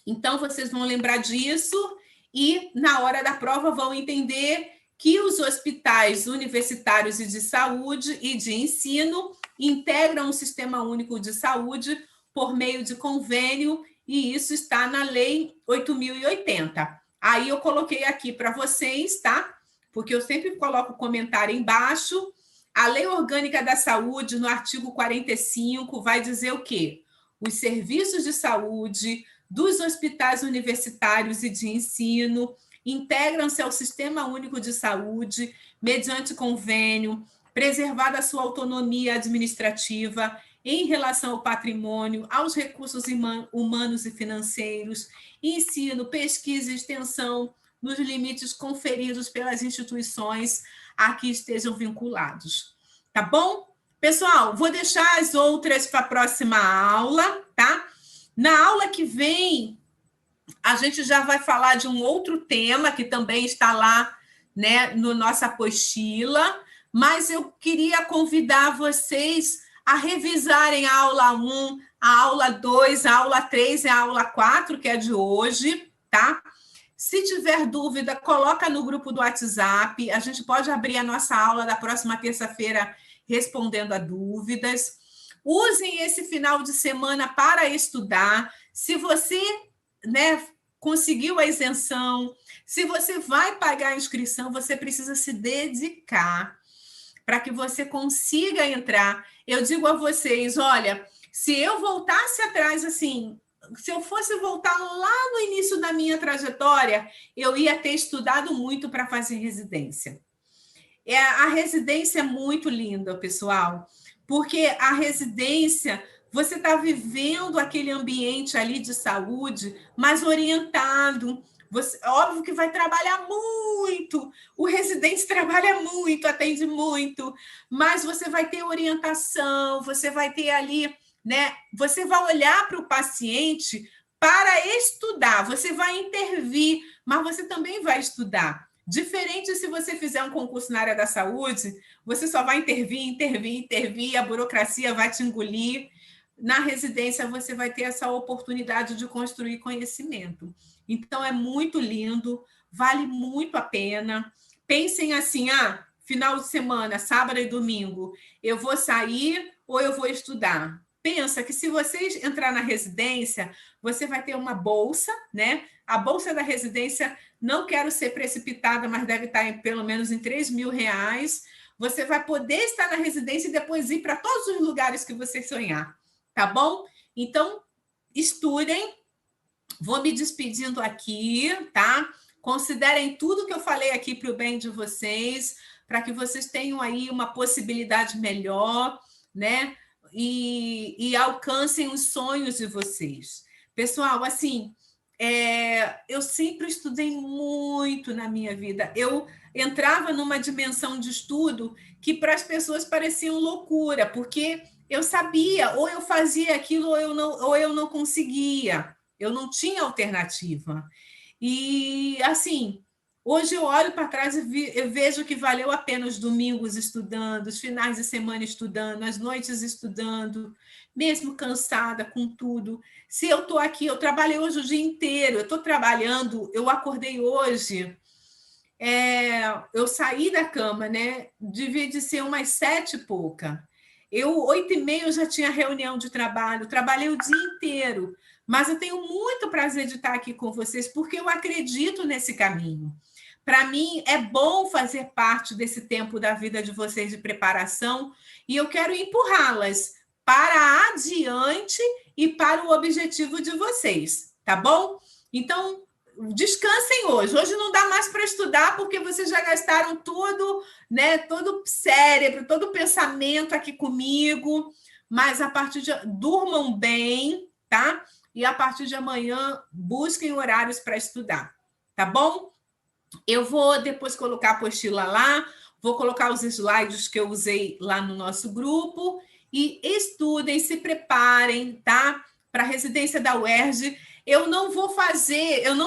Então, vocês vão lembrar disso e, na hora da prova, vão entender que os hospitais universitários e de saúde e de ensino integram o Sistema Único de Saúde por meio de convênio, e isso está na Lei 8.080. Aí eu coloquei aqui para vocês, tá? Porque eu sempre coloco o comentário embaixo. A Lei Orgânica da Saúde, no artigo 45, vai dizer o quê? Os serviços de saúde dos hospitais universitários e de ensino integram-se ao Sistema Único de Saúde, mediante convênio, preservada a sua autonomia administrativa em relação ao patrimônio, aos recursos humanos e financeiros, ensino, pesquisa e extensão, nos limites conferidos pelas instituições a que estejam vinculados. Tá bom? Pessoal, vou deixar as outras para a próxima aula, tá? Na aula que vem, a gente já vai falar de um outro tema que também está lá, né, no nossa apostila, mas eu queria convidar vocês a revisarem a aula 1, a aula 2, a aula 3 e a aula 4, que é de hoje, tá? Se tiver dúvida, coloca no grupo do WhatsApp, a gente pode abrir a nossa aula da próxima terça-feira respondendo a dúvidas. Usem esse final de semana para estudar. Se você, né, conseguiu a isenção, se você vai pagar a inscrição, você precisa se dedicar para que você consiga entrar. Eu digo a vocês, olha, se eu voltasse atrás, assim, se eu fosse voltar lá no início da minha trajetória, eu ia ter estudado muito para fazer residência. A residência é muito linda, pessoal, porque a residência, você está vivendo aquele ambiente ali de saúde mais orientado. Você, óbvio que vai trabalhar muito, o residente trabalha muito, atende muito, mas você vai ter orientação, você vai ter ali, né? Você vai olhar para o paciente para estudar, você vai intervir, mas você também vai estudar. Diferente se você fizer um concurso na área da saúde, você só vai intervir, a burocracia vai te engolir. Na residência, você vai ter essa oportunidade de construir conhecimento. Então, é muito lindo, vale muito a pena. Pensem assim, final de semana, sábado e domingo, eu vou sair ou eu vou estudar? Pensa que se você entrar na residência, você vai ter uma bolsa, né? A bolsa da residência, não quero ser precipitada, mas deve estar pelo menos em R$3.000. Você vai poder estar na residência e depois ir para todos os lugares que você sonhar, tá bom? Então, estudem. Vou me despedindo aqui, tá? Considerem tudo que eu falei aqui para o bem de vocês, para que vocês tenham aí uma possibilidade melhor, né? E alcancem os sonhos de vocês. Pessoal, assim, eu sempre estudei muito na minha vida. Eu entrava numa dimensão de estudo que para as pessoas parecia loucura, porque eu sabia, ou eu fazia aquilo, ou eu não conseguia. Eu não tinha alternativa. E, assim, hoje eu olho para trás e eu vejo que valeu a pena os domingos estudando, os finais de semana estudando, as noites estudando, mesmo cansada com tudo. Se eu estou aqui, eu trabalhei hoje o dia inteiro, eu estou trabalhando, eu acordei hoje, eu saí da cama, né? Devia de ser umas 7 e pouca. 8h30 eu já tinha reunião de trabalho, trabalhei o dia inteiro. Mas eu tenho muito prazer de estar aqui com vocês, porque eu acredito nesse caminho. Para mim, é bom fazer parte desse tempo da vida de vocês de preparação, e eu quero empurrá-las para adiante e para o objetivo de vocês, tá bom? Então, descansem hoje. Hoje não dá mais para estudar, porque vocês já gastaram tudo, né? Todo o cérebro, todo o pensamento aqui comigo, mas a partir de... Durmam bem, tá? E a partir de amanhã, busquem horários para estudar, tá bom? Eu vou depois colocar a apostila lá, vou colocar os slides que eu usei lá no nosso grupo, e estudem, se preparem, tá? Para a residência da UERJ. Eu não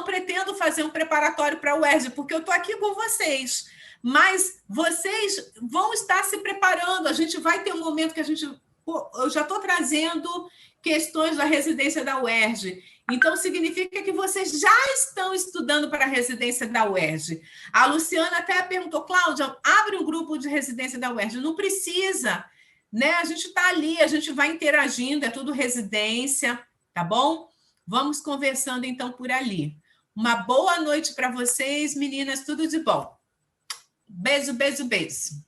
pretendo fazer um preparatório para a UERJ, porque eu estou aqui com vocês, mas vocês vão estar se preparando, a gente vai ter um momento que eu já estou trazendo questões da residência da UERJ. Então, significa que vocês já estão estudando para a residência da UERJ. A Luciana até perguntou, Cláudia, abre um grupo de residência da UERJ. Não precisa, né? A gente está ali, a gente vai interagindo, é tudo residência, tá bom? Vamos conversando, então, por ali. Uma boa noite para vocês, meninas, tudo de bom. Beijo, beijo, beijo.